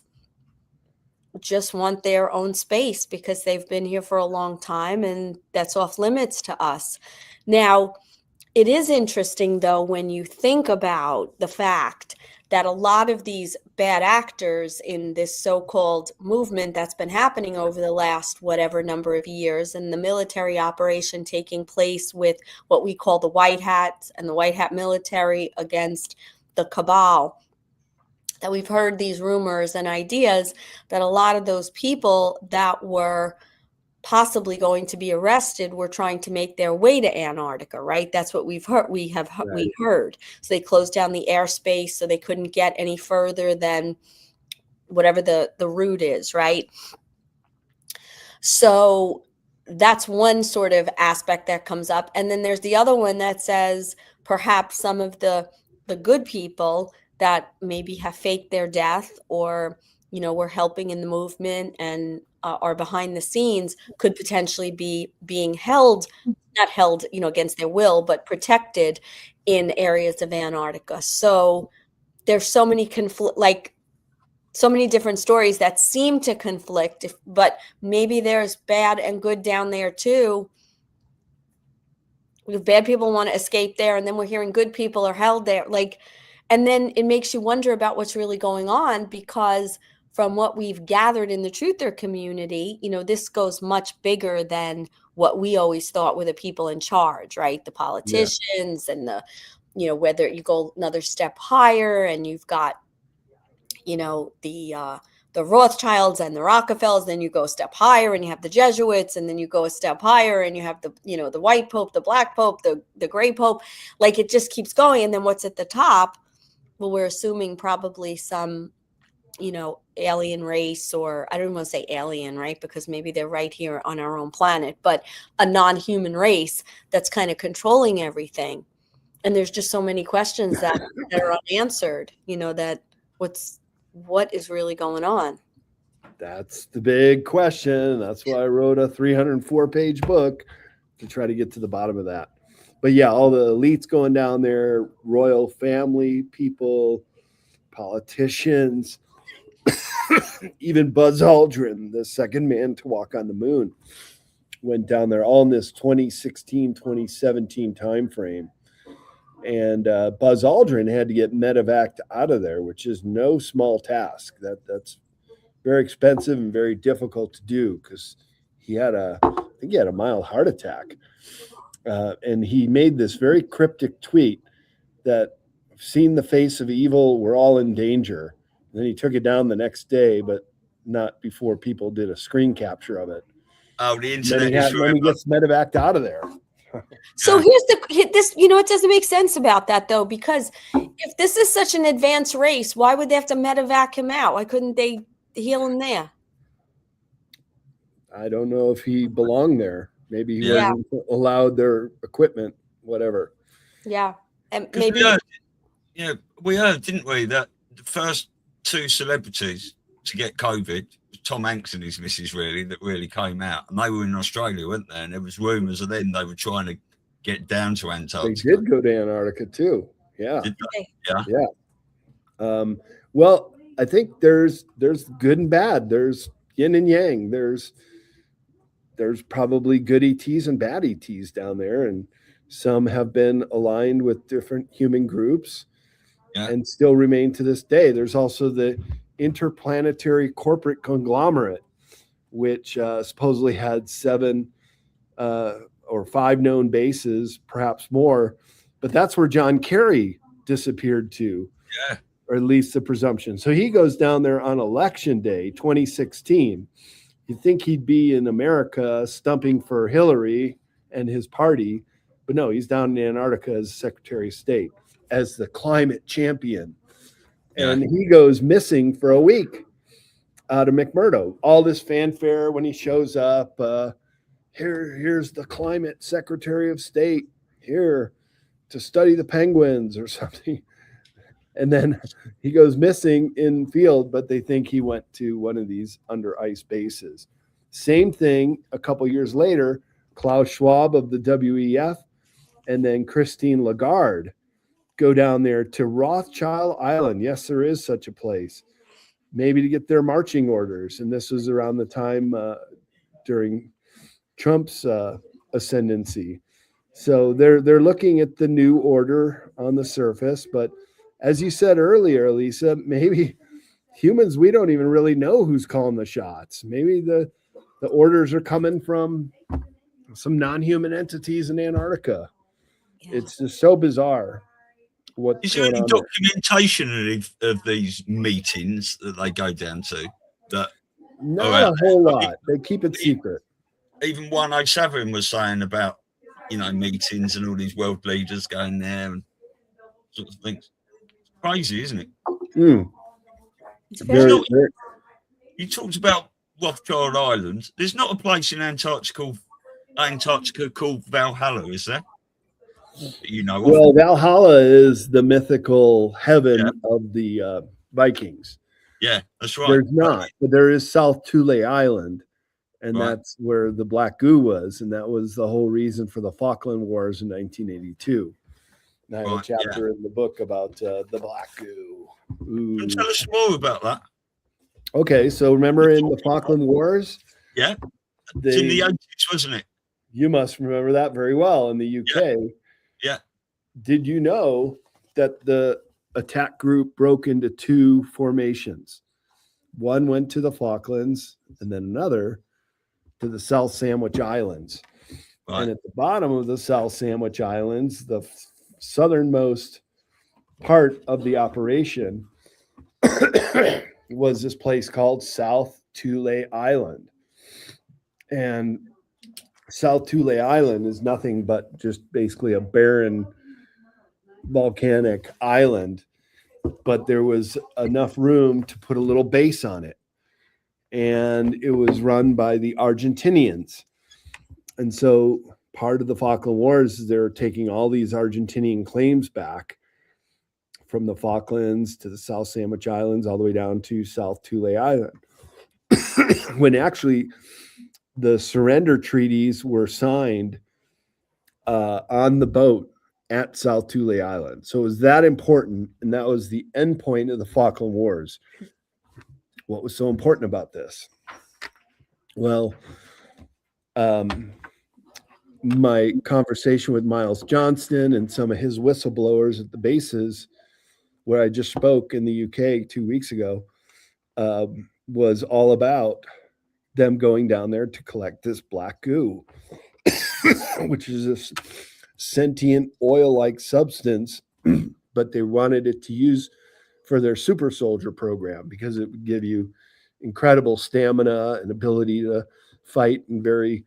just want their own space because they've been here for a long time, and that's off limits to us. Now, it is interesting, though, when you think about the fact that a lot of these bad actors in this so-called movement that's been happening over the last whatever number of years, and the military operation taking place with what we call the White Hats and the White Hat military against the cabal, that we've heard these rumors and ideas that a lot of those people that were possibly going to be arrested were trying to make their way to Antarctica, right? That's what we've heard. We heard. So they closed down the airspace so they couldn't get any further than whatever the route is, right? So that's one sort of aspect that comes up. And then there's the other one that says perhaps some of the good people that maybe have faked their death, or were helping in the movement and or behind the scenes could potentially be being held, not held, against their will, but protected in areas of Antarctica. So there's so many so many different stories that seem to conflict, but maybe there's bad and good down there too. If bad people want to escape there, and then we're hearing good people are held there, and then it makes you wonder about what's really going on, because from what we've gathered in the truther community, this goes much bigger than what we always thought were the people in charge, right? The politicians and whether you go another step higher and you've got, the Rothschilds and the Rockefellers, then you go a step higher and you have the Jesuits, and then you go a step higher and you have the white Pope, the black Pope, the gray Pope, it just keeps going. And then what's at the top? Well, we're assuming probably some, alien race, or I don't even want to say alien, right? Because maybe they're right here on our own planet, but a non-human race that's kind of controlling everything. And there's just so many questions that are unanswered, that what is really going on? That's the big question. That's why I wrote a 304-page book, to try to get to the bottom of that. But yeah, all the elites going down there, royal family people, politicians, even Buzz Aldrin, the second man to walk on the moon, went down there all in this 2016, 2017 timeframe. And Buzz Aldrin had to get medevaced out of there, which is no small task. That's very expensive and very difficult to do, because I think he had a mild heart attack. And he made this very cryptic tweet that, "I've seen the face of evil, we're all in danger." And then he took it down the next day, but not before people did a screen capture of it. Oh, the internet Then he gets medevaced out of there. So it doesn't make sense about that, though, because if this is such an advanced race, why would they have to medevac him out? Why couldn't they heal him there? I don't know if he belonged there. Maybe he wasn't allowed their equipment, whatever. Yeah. And maybe. We heard, didn't we, that the first two celebrities to get COVID, Tom Hanks and his missus, that really came out. And they were in Australia, weren't they? And there was rumours of them, they were trying to get down to Antarctica. They did go to Antarctica too. Yeah. Yeah. Well, I think there's good and bad. There's yin and yang. There's probably good ETs and bad ETs down there. And some have been aligned with different human groups and still remain to this day. There's also the interplanetary corporate conglomerate, which supposedly had 7 or 5 known bases, perhaps more, but that's where John Kerry disappeared to, or at least the presumption. So he goes down there on election day, 2016. You'd think he'd be in America stumping for Hillary and his party, but no, he's down in Antarctica as Secretary of State, as the climate champion. And he goes missing for a week out of McMurdo. All this fanfare when he shows up. Here's the climate Secretary of State here to study the penguins or something. And then he goes missing in field, but they think he went to one of these under ice bases. Same thing a couple years later, Klaus Schwab of the WEF and then Christine Lagarde go down there to Rothschild Island. Yes, there is such a place. Maybe to get their marching orders. And this was around the time during Trump's ascendancy. So they're looking at the new order on the surface. But as you said earlier, Lisa, maybe humans, we don't even really know who's calling the shots. Maybe the orders are coming from some non-human entities in Antarctica. Yeah. It's just so bizarre. Is there any documentation of these meetings that they go down to? Not a whole lot. They keep it secret. Even 107 was saying about, meetings and all these world leaders going there and sort of things. It's crazy, isn't it? Mm. You talked about Rothschild Island. There's not a place in Antarctica called Valhalla, is there? Well, Valhalla is the mythical heaven of the Vikings. Yeah, that's right. There's not, but there is South Thule Island, And that's where the black goo was. And that was the whole reason for the Falkland Wars in 1982. And I have a chapter in the book about the black goo. Can you tell us more about that? Okay, so remember in the Falkland Wars? Yeah. It's in the 80s, wasn't it? You must remember that very well in the UK. Yeah. Did you know that the attack group broke into two formations? One went to the Falklands and then another to the South Sandwich Islands. Right. And at the bottom of the South Sandwich Islands, the southernmost part of the operation was this place called South Thule Island. And South Thule Island is nothing but just basically a barren volcanic island, but there was enough room to put a little base on it. And it was run by the Argentinians. And so part of the Falkland Wars is they're taking all these Argentinian claims back from the Falklands to the South Sandwich Islands, all the way down to South Thule Island. When actually the surrender treaties were signed on the boat at South Thule Island. So it was that important, and that was the end point of the Falkland Wars. What was so important about this? Well, my conversation with Miles Johnston and some of his whistleblowers at the bases where I just spoke in the UK 2 weeks ago was all about them going down there to collect this black goo, which is this sentient oil-like substance, but they wanted it to use for their super soldier program because it would give you incredible stamina and ability to fight in very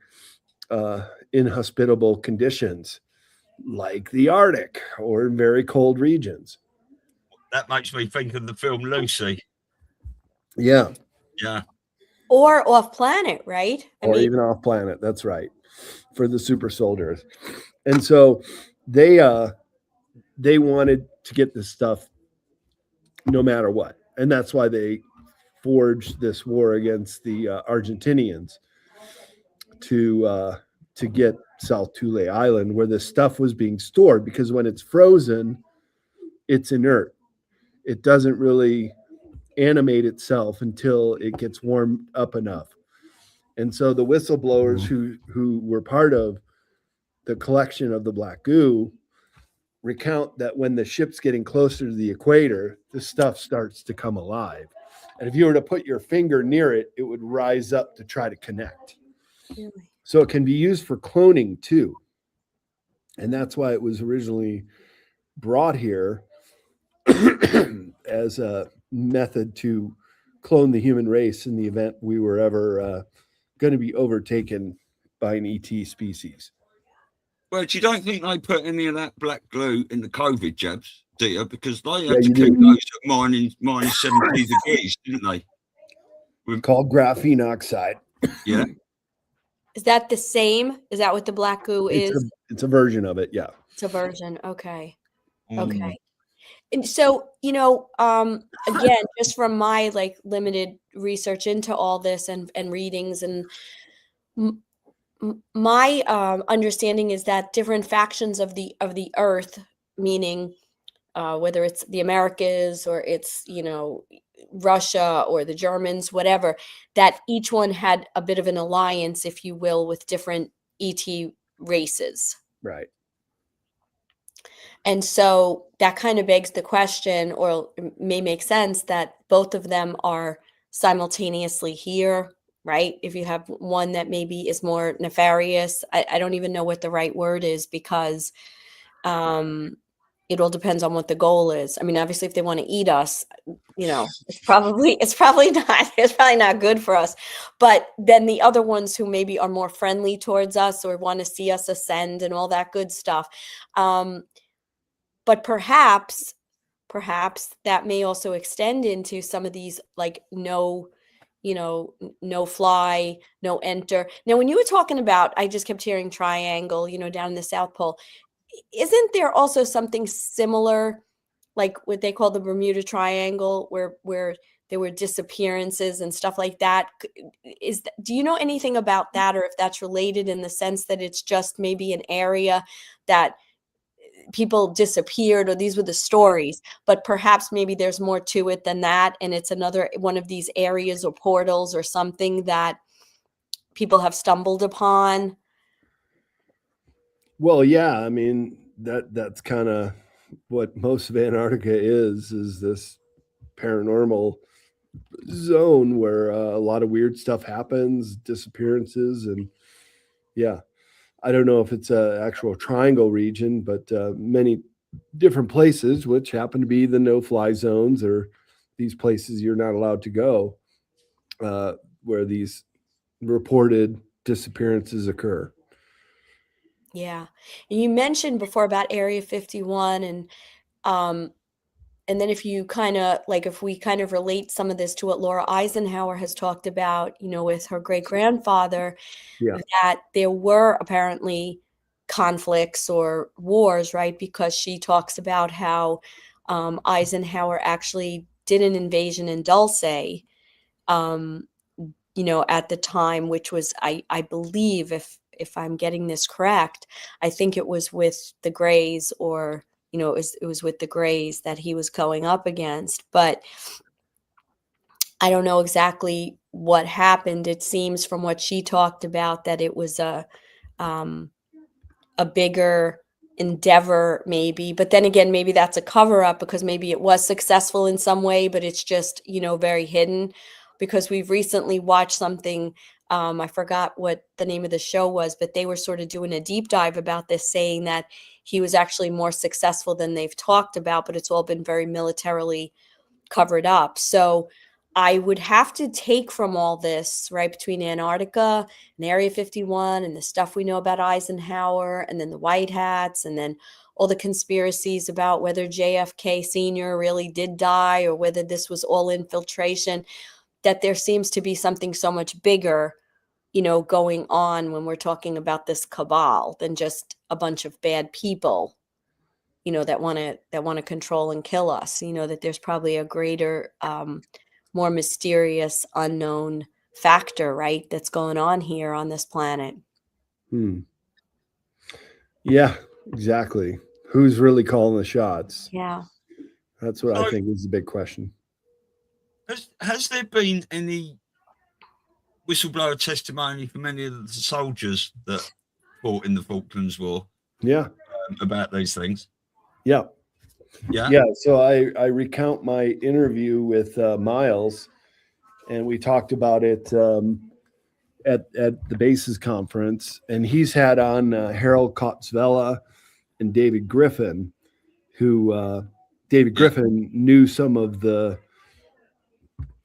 inhospitable conditions like the Arctic or in very cold regions. That makes me think of the film Lucy. Yeah. Yeah. Or off planet, right? Even off planet. That's right. For the super soldiers. And so they wanted to get this stuff no matter what. And that's why they forged this war against the Argentinians to get South Thule Island, where this stuff was being stored, because when it's frozen, it's inert. It doesn't really animate itself until it gets warmed up enough. And so the whistleblowers who were part of the collection of the black goo recount that when the ship's getting closer to the equator, the stuff starts to come alive. And if you were to put your finger near it, it would rise up to try to connect. Really? So it can be used for cloning too. And that's why it was originally brought here as a method to clone the human race in the event we were ever going to be overtaken by an ET species. Well, you don't think they put any of that black glue in the COVID jabs, do you? Because they had to keep those at minus 70 degrees, didn't they? Called graphene oxide. Yeah. Is that the same? Is that what the black goo is? It's a version of it, yeah. It's a version. Okay. Okay. And so, again, just from my limited research into all this and readings, and my understanding is that different factions of the earth, meaning whether it's the Americas or it's, Russia or the Germans, whatever, that each one had a bit of an alliance, if you will, with different ET races. Right. And so that kind of begs the question, or may make sense, that both of them are simultaneously here, right? If you have one that maybe is more nefarious, I don't even know what the right word is, because it all depends on what the goal is. I mean, obviously, if they want to eat us, it's probably not good for us. But then the other ones who maybe are more friendly towards us or want to see us ascend and all that good stuff. But perhaps that may also extend into some of these no fly, no enter. Now, when you were talking about, I just kept hearing triangle, down in the South Pole. Isn't there also something similar, like what they call the Bermuda Triangle, where there were disappearances and stuff like that. Do you know anything about that, or if that's related in the sense that it's just maybe an area that people disappeared, or these were the stories, but perhaps maybe there's more to it than that, and it's another one of these areas or portals or something that people have stumbled upon? Well, yeah, I mean, that's kind of what most of Antarctica is this paranormal zone where a lot of weird stuff happens, disappearances, and yeah, I don't know if it's an actual triangle region, but many different places, which happen to be the no-fly zones, or these places you're not allowed to go, where these reported disappearances occur. Yeah. You mentioned before about Area 51, and then if we kind of relate some of this to what Laura Eisenhower has talked about, with her great grandfather, Yeah. that there were apparently conflicts or wars, right? Because she talks about how Eisenhower actually did an invasion in Dulce, at the time, which was, I believe, if I'm getting this correct, I think it was with the Greys, or it was with the Greys that he was going up against. But I don't know exactly what happened. It seems from what she talked about that it was a bigger endeavor, maybe. But then again, maybe that's a cover up, because maybe it was successful in some way, but it's just, very hidden. Because we've recently watched something, I forgot what the name of the show was, but they were sort of doing a deep dive about this, saying that he was actually more successful than they've talked about, but it's all been very militarily covered up. So I would have to take from all this, right, between Antarctica and Area 51 and the stuff we know about Eisenhower, and then the White Hats, and then all the conspiracies about whether JFK Sr. really did die, or whether this was all infiltration, that there seems to be something so much bigger, going on when we're talking about this cabal than just a bunch of bad people, that want to control and kill us. That there's probably a greater, more mysterious, unknown factor, right, that's going on here on this planet. Yeah, exactly. Who's really calling the shots? Yeah. That's what I think is the big question. Has there been any whistleblower testimony from any of the soldiers that fought in the Falklands War? Yeah. About these things? Yeah. Yeah. Yeah. So I recount my interview with Miles, and we talked about it at the bases conference, and he's had on Harold Kotzvela and David Griffin, who David Griffin knew some of the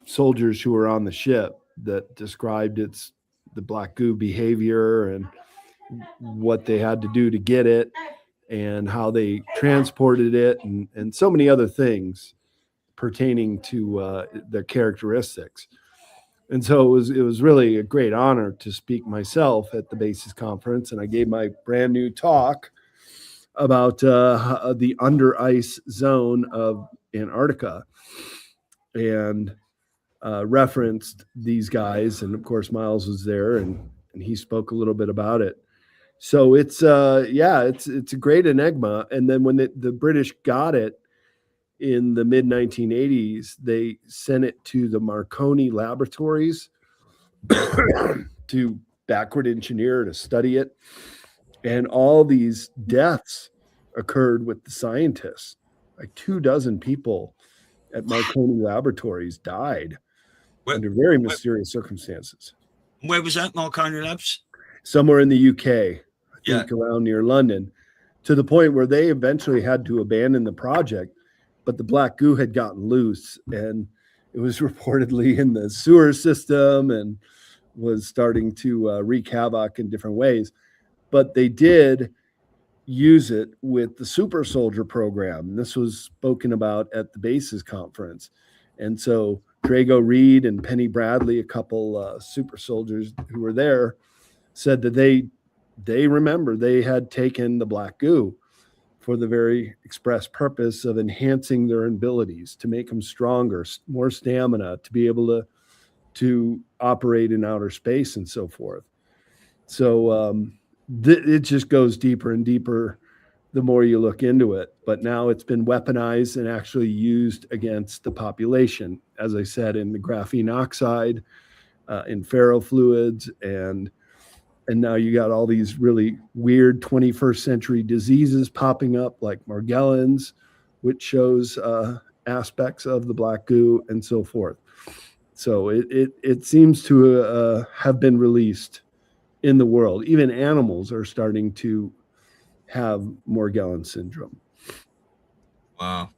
soldiers who were on the ship that described the black goo behavior and what they had to do to get it and how they transported it, and so many other things pertaining to their characteristics. And so it was really a great honor to speak myself at the bases conference, and I gave my brand new talk about the under ice zone of Antarctica, and referenced these guys, and of course Miles was there, and he spoke a little bit about it. So it's a great enigma. And then when the British got it in the mid 1980s, they sent it to the Marconi laboratories to backward engineer, to study it, and all these deaths occurred with the scientists. Like 24 people at Marconi laboratories died under very mysterious circumstances. Where was that, Marconi Labs? Somewhere in the UK, I think, around near London, to the point where they eventually had to abandon the project, but the black goo had gotten loose, and it was reportedly in the sewer system and was starting to wreak havoc in different ways. But they did use it with the super soldier program. This was spoken about at the bases conference. And so Drago Reed and Penny Bradley, a couple super soldiers who were there, said that they remember they had taken the black goo for the very express purpose of enhancing their abilities, to make them stronger, more stamina, to be able to operate in outer space and so forth. So it just goes deeper and deeper the more you look into it. But now it's been weaponized and actually used against the population, as I said, in the graphene oxide, in ferrofluids, and now you got all these really weird 21st century diseases popping up, like Morgellons, which shows aspects of the black goo and so forth. So it seems to have been released in the world. Even animals are starting to have Morgellons syndrome. Wow.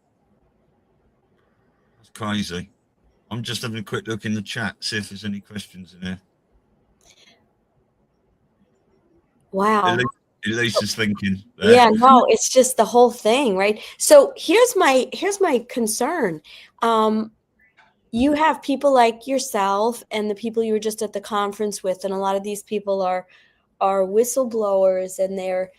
That's crazy. I'm just having a quick look in the chat, see if there's any questions in there. Wow. Elisa's thinking. Yeah, no, it's just the whole thing, right? So here's my concern. You have people like yourself and the people you were just at the conference with, and a lot of these people are whistleblowers, and they're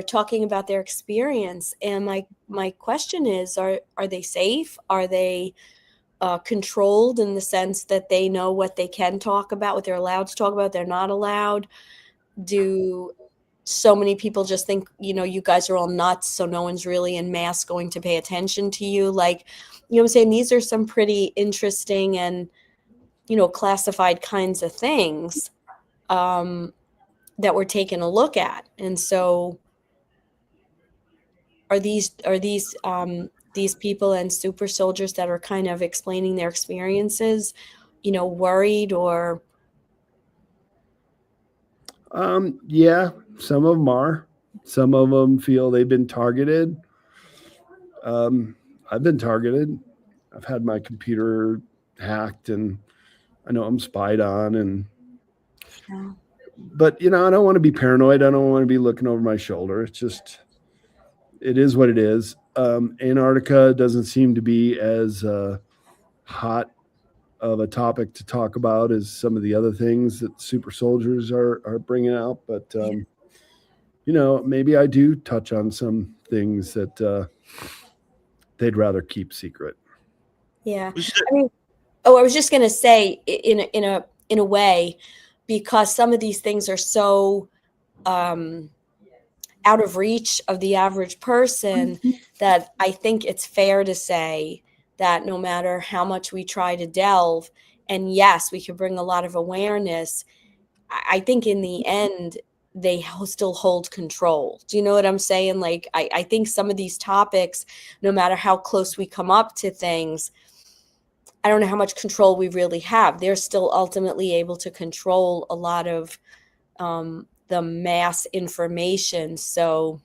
talking about their experience. And my question is, are they safe? Are they controlled in the sense that they know what they can talk about, what they're allowed to talk about, they're not allowed? Do so many people just think, you guys are all nuts, so no one's really en masse going to pay attention to you? Like, you know what I'm saying? These are some pretty interesting and, classified kinds of things that we're taking a look at. And so are these people and super soldiers that are kind of explaining their experiences, worried or? Yeah, some of them are. Some of them feel they've been targeted. I've been targeted. I've had my computer hacked, and I know I'm spied on. And Yeah. But I don't want to be paranoid. I don't want to be looking over my shoulder. It's just, it is what it is. Antarctica doesn't seem to be as hot of a topic to talk about as some of the other things that super soldiers are bringing out. But, maybe I do touch on some things that they'd rather keep secret. Yeah. I was just going to say in a way, because some of these things are so out of reach of the average person, that I think it's fair to say that no matter how much we try to delve, and yes, we can bring a lot of awareness, I think in the end, they still hold control. Do you know what I'm saying? Like, I think some of these topics, no matter how close we come up to things, I don't know how much control we really have. They're still ultimately able to control a lot of the mass information. So,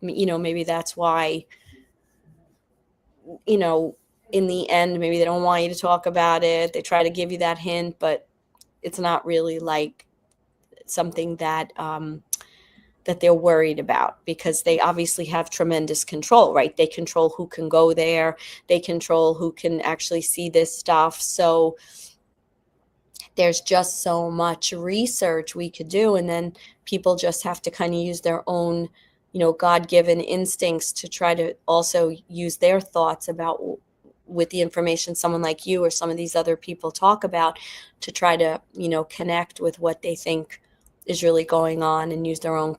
maybe that's why, in the end, maybe they don't want you to talk about it. They try to give you that hint, but it's not really like something that that they're worried about, because they obviously have tremendous control, right? They control who can go there. They control who can actually see this stuff. So there's just so much research we could do. And then people just have to kind of use their own, God-given instincts to try to also use their thoughts about, with the information someone like you or some of these other people talk about, to try to, connect with what they think is really going on and use their own,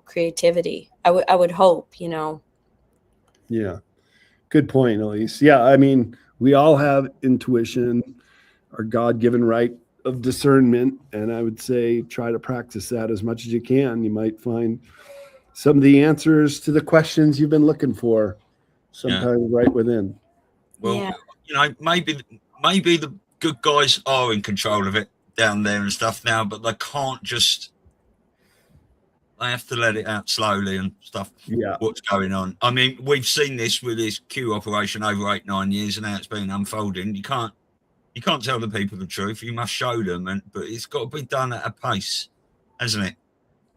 creativity. I would hope, Yeah. Good point, Elise. Yeah. I mean, we all have intuition, our God-given right of discernment. And I would say try to practice that as much as you can. You might find some of the answers to the questions you've been looking for sometimes right within. Well, maybe the good guys are in control of it down there and stuff now, but they can't just, they have to let it out slowly and stuff. Yeah. What's going on? I mean, we've seen this with this Q operation over 8-9 years, and now it's been unfolding. You can't tell the people the truth. You must show them, but it's got to be done at a pace, hasn't it?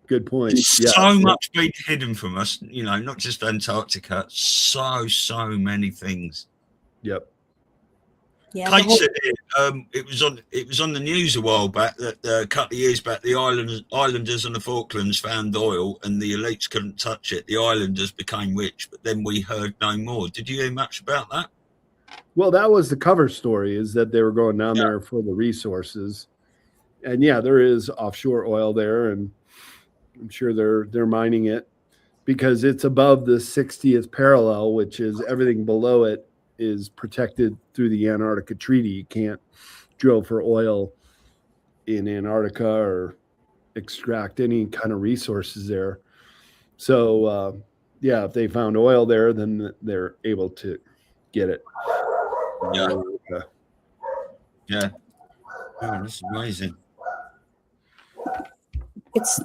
Good point. So much being hidden from us, not just Antarctica, so many things. Yep. Yeah, Kate said it was on the news a while back that a couple of years back the islanders and the Falklands found oil and the elites couldn't touch it. The islanders became rich, but then we heard no more. Did you hear much about that? Well, that was the cover story, is that they were going down there for the resources. And yeah, there is offshore oil there, and I'm sure they're mining it because it's above the 60th parallel, which is everything below it is protected through the Antarctica Treaty. You can't drill for oil in Antarctica or extract any kind of resources there. So, yeah, if they found oil there, then they're able to get it. Yeah. Oh, that's amazing.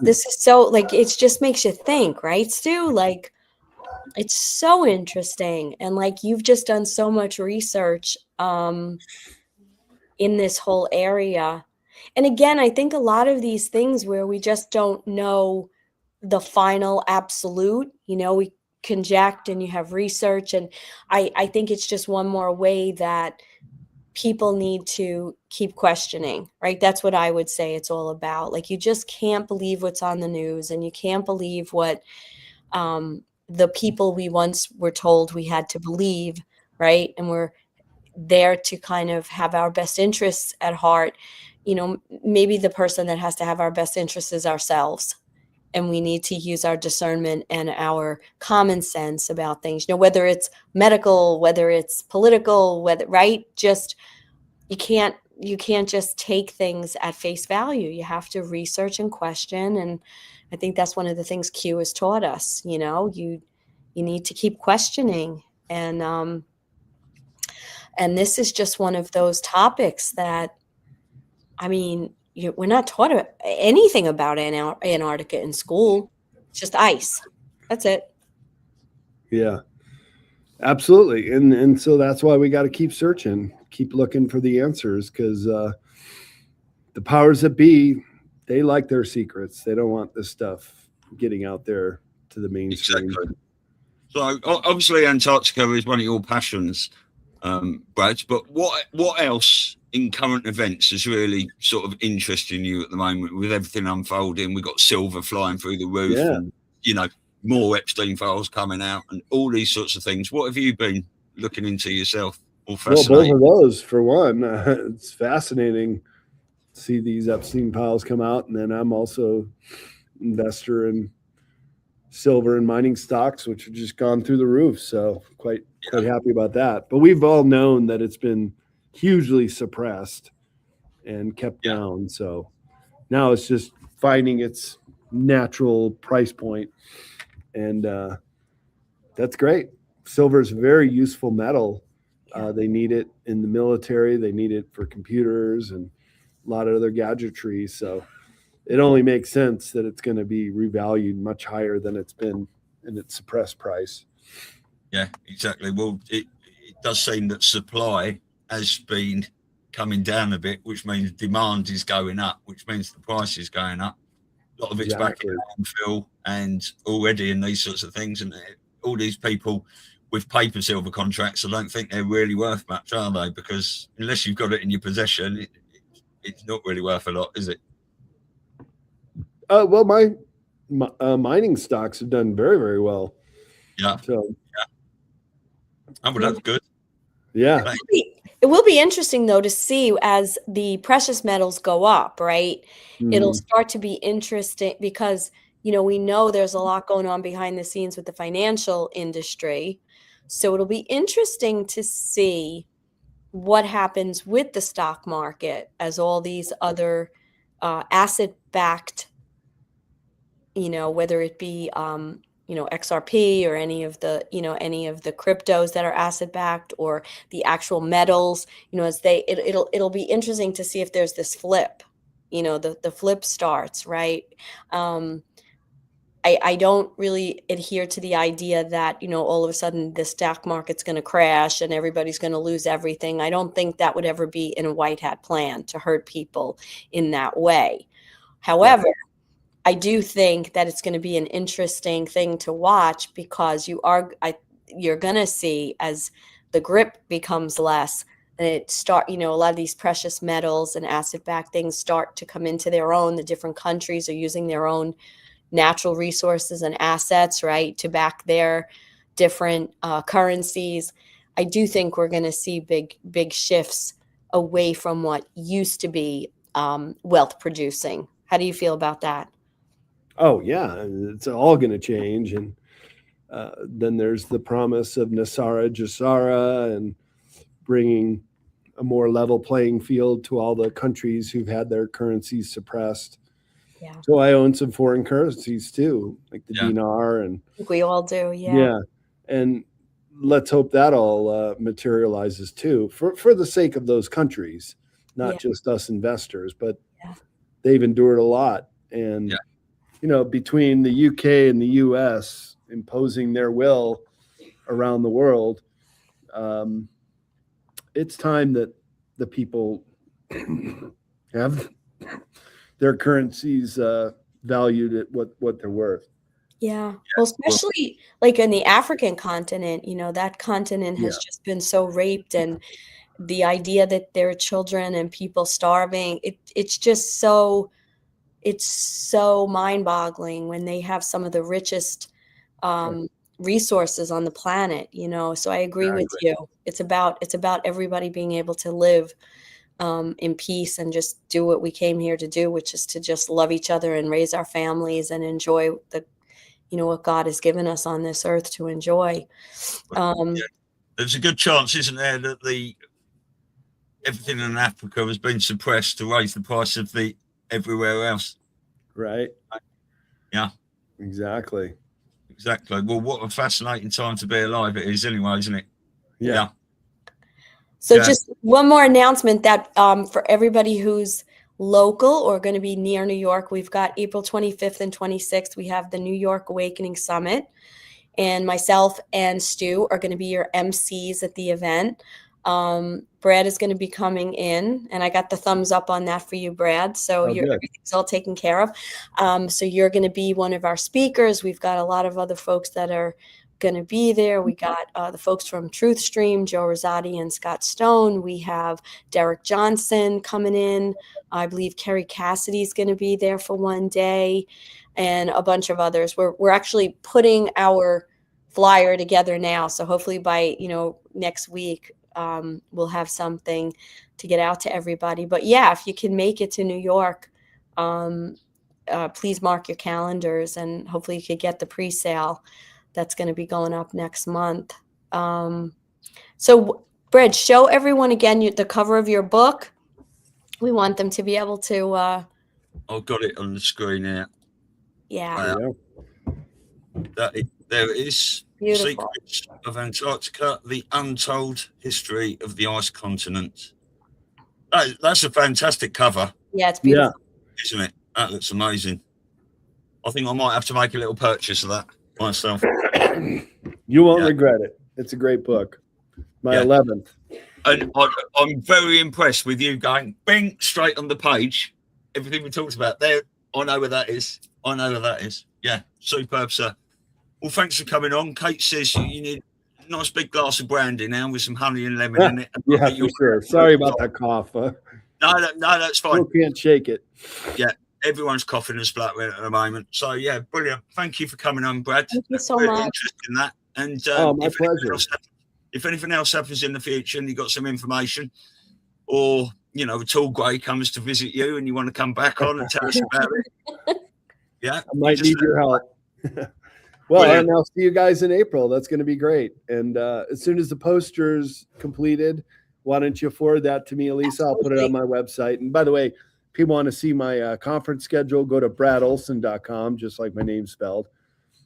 This is so, like, it just makes you think, right, Stu? Like, it's so interesting. And like, you've just done so much research in this whole area. And again, I think a lot of these things where we just don't know the final absolute, we conject and you have research. And I think it's just one more way that people need to keep questioning, right? That's what I would say it's all about. Like, you just can't believe what's on the news, and you can't believe what the people we once were told we had to believe, right? And we're there to kind of have our best interests at heart. Maybe the person that has to have our best interests is ourselves. And we need to use our discernment and our common sense about things, whether it's medical, whether it's political, right? Just, you can't just take things at face value. You have to research and question. And I think that's one of the things Q has taught us. You need to keep questioning. And this is just one of those topics that, I mean, we're not taught anything about Antarctica in school. It's just ice. That's it. Yeah, absolutely. And so that's why we got to keep searching, keep looking for the answers, because the powers that be, they like their secrets. They don't want this stuff getting out there to the mainstream. Exactly. So obviously Antarctica is one of your passions, Brad, but what else in current events is really sort of interesting you at the moment with everything unfolding? We've got silver flying through the roof, and more Epstein files coming out and all these sorts of things. What have you been looking into yourself? Well, both of those, for one. It's fascinating to see these Epstein files come out, and then I'm also investor in silver and mining stocks, which have just gone through the roof. So quite happy about that. But we've all known that it's been hugely suppressed and kept down. So now it's just finding its natural price point. And that's great. Silver is a very useful metal. They need it in the military. They need it for computers and a lot of other gadgetry. So it only makes sense that it's going to be revalued much higher than it's been in its suppressed price. Yeah, exactly. Well, it does seem that supply has been coming down a bit, which means demand is going up, which means the price is going up. A lot of it's back in landfill and already in these sorts of things. And all these people with paper silver contracts, I don't think they're really worth much, are they? Because unless you've got it in your possession, it's not really worth a lot, is it? Well, my mining stocks have done very, very well. Yeah. So, oh, well, that's good. Yeah. It will be interesting, though, to see as the precious metals go up, right? It'll start to be interesting because, we know there's a lot going on behind the scenes with the financial industry. So it'll be interesting to see what happens with the stock market as all these other asset-backed, whether it be XRP or any of the cryptos that are asset backed or the actual metals, as it'll be interesting to see if there's this flip, the flip starts, right? I don't really adhere to the idea that, all of a sudden the stock market's going to crash and everybody's going to lose everything. I don't think that would ever be in a white hat plan to hurt people in that way. However, I do think that it's going to be an interesting thing to watch because you're going to see as the grip becomes less, it start, a lot of these precious metals and asset-backed things start to come into their own. The different countries are using their own natural resources and assets, right, to back their different currencies. I do think we're going to see big shifts away from what used to be wealth producing. How do you feel about that? Oh yeah, it's all going to change, and then there's the promise of Nasara Jasara and bringing a more level playing field to all the countries who've had their currencies suppressed. Yeah. So I own some foreign currencies too, like the dinar, and I think we all do. Yeah, and let's hope that all materializes too, for the sake of those countries, not just us investors, but they've endured a lot. And between the UK and the US imposing their will around the world, it's time that the people have their currencies valued at what they're worth. Yeah. Well, especially like in the African continent, that continent has just been so raped, and the idea that there are children and people starving, it's just so, it's so mind-boggling when they have some of the richest resources on the planet, So I agree with you. It's about everybody being able to live in peace and just do what we came here to do, which is to just love each other and raise our families and enjoy what God has given us on this earth to enjoy. There's a good chance, isn't there, that everything in Africa has been suppressed to raise the price of the everywhere else. Right. Yeah. Exactly. Well, what a fascinating time to be alive it is anyway, isn't it? Yeah. So just one more announcement that for everybody who's local or going to be near New York, we've got April 25th and 26th. We have the New York Awakening Summit, and myself and Stu are going to be your MCs at the event. Brad is going to be coming in, and I got the thumbs up on that for you, Brad. So everything's all taken care of. So you're going to be one of our speakers. We've got a lot of other folks that are going to be there. We got the folks from Truth Stream, Joe Rosati and Scott Stone. We have Derek Johnson coming in. I believe Kerry Cassidy's going to be there for one day, and a bunch of others. We're actually putting our flyer together now, so hopefully by next week we'll have something to get out to everybody. But yeah, if you can make it to New York, please mark your calendars, and hopefully you could get the pre-sale that's going to be going up next month. So Brad, show everyone again the cover of your book. We want them to be able to I've got it on the screen here. Yeah. There it is. Beautiful. Secrets of Antarctica, the untold history of the ice continent. That's a fantastic cover. Yeah, it's beautiful. Isn't it? That looks amazing. I think I might have to make a little purchase of that myself. You won't regret it. It's a great book. My 11th. And I'm very impressed with you going bing straight on the page. Everything we talked about there. I know where that is. Yeah, superb, sir. Well, thanks for coming on. Kate says you need a nice big glass of brandy now with some honey and lemon in it. Yeah, for sure. Sorry about that cough. No, that's fine. Still can't shake it. Yeah, everyone's coughing and spluttering at the moment. So, yeah, brilliant. Thank you for coming on, Brad. Thank you so really much. interested in that. And my pleasure. If anything else happens in the future and you've got some information, or a tall grey comes to visit you and you want to come back on and tell us about it, I might need your help. Well, and I'll see you guys in April. That's going to be great. And as soon as the poster's completed, why don't you forward that to me, Elisa? I'll put it on my website. And by the way, people want to see my conference schedule, go to bradolsen.com, just like my name's spelled.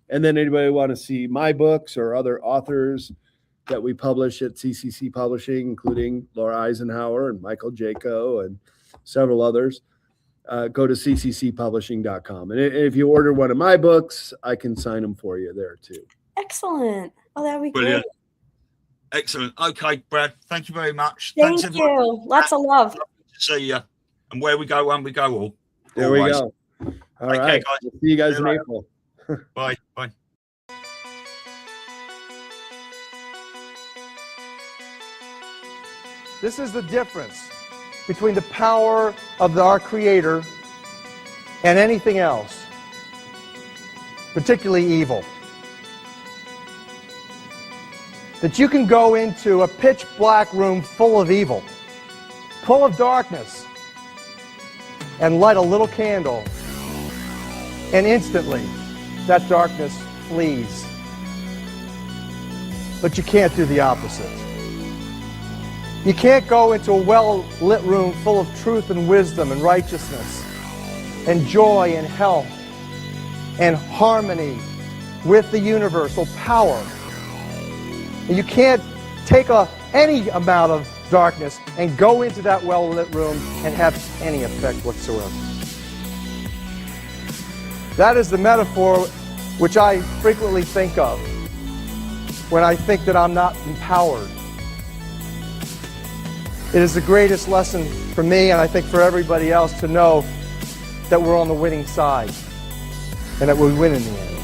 And then anybody want to see my books or other authors that we publish at CCC Publishing, including Laura Eisenhower and Michael Jaco and several others, go to cccpublishing.com. And if you order one of my books, I can sign them for you there too. Excellent. Oh, that'd be brilliant. Great. Excellent. Okay, Brad, thank you very much. Thanks, you. Lots of love. See you. And where we go, when we go, all. There always. We go. All right. Guys. We'll see you guys in April. Bye. Bye. This is the difference between the power of our Creator and anything else, particularly evil. That you can go into a pitch black room full of evil, full of darkness, and light a little candle, and instantly that darkness flees. But you can't do the opposite. You can't go into a well-lit room full of truth and wisdom and righteousness and joy and health and harmony with the universal power. And you can't take any amount of darkness and go into that well-lit room and have any effect whatsoever. That is the metaphor which I frequently think of when I think that I'm not empowered. It is the greatest lesson for me, and I think for everybody else, to know that we're on the winning side and that we win in the end.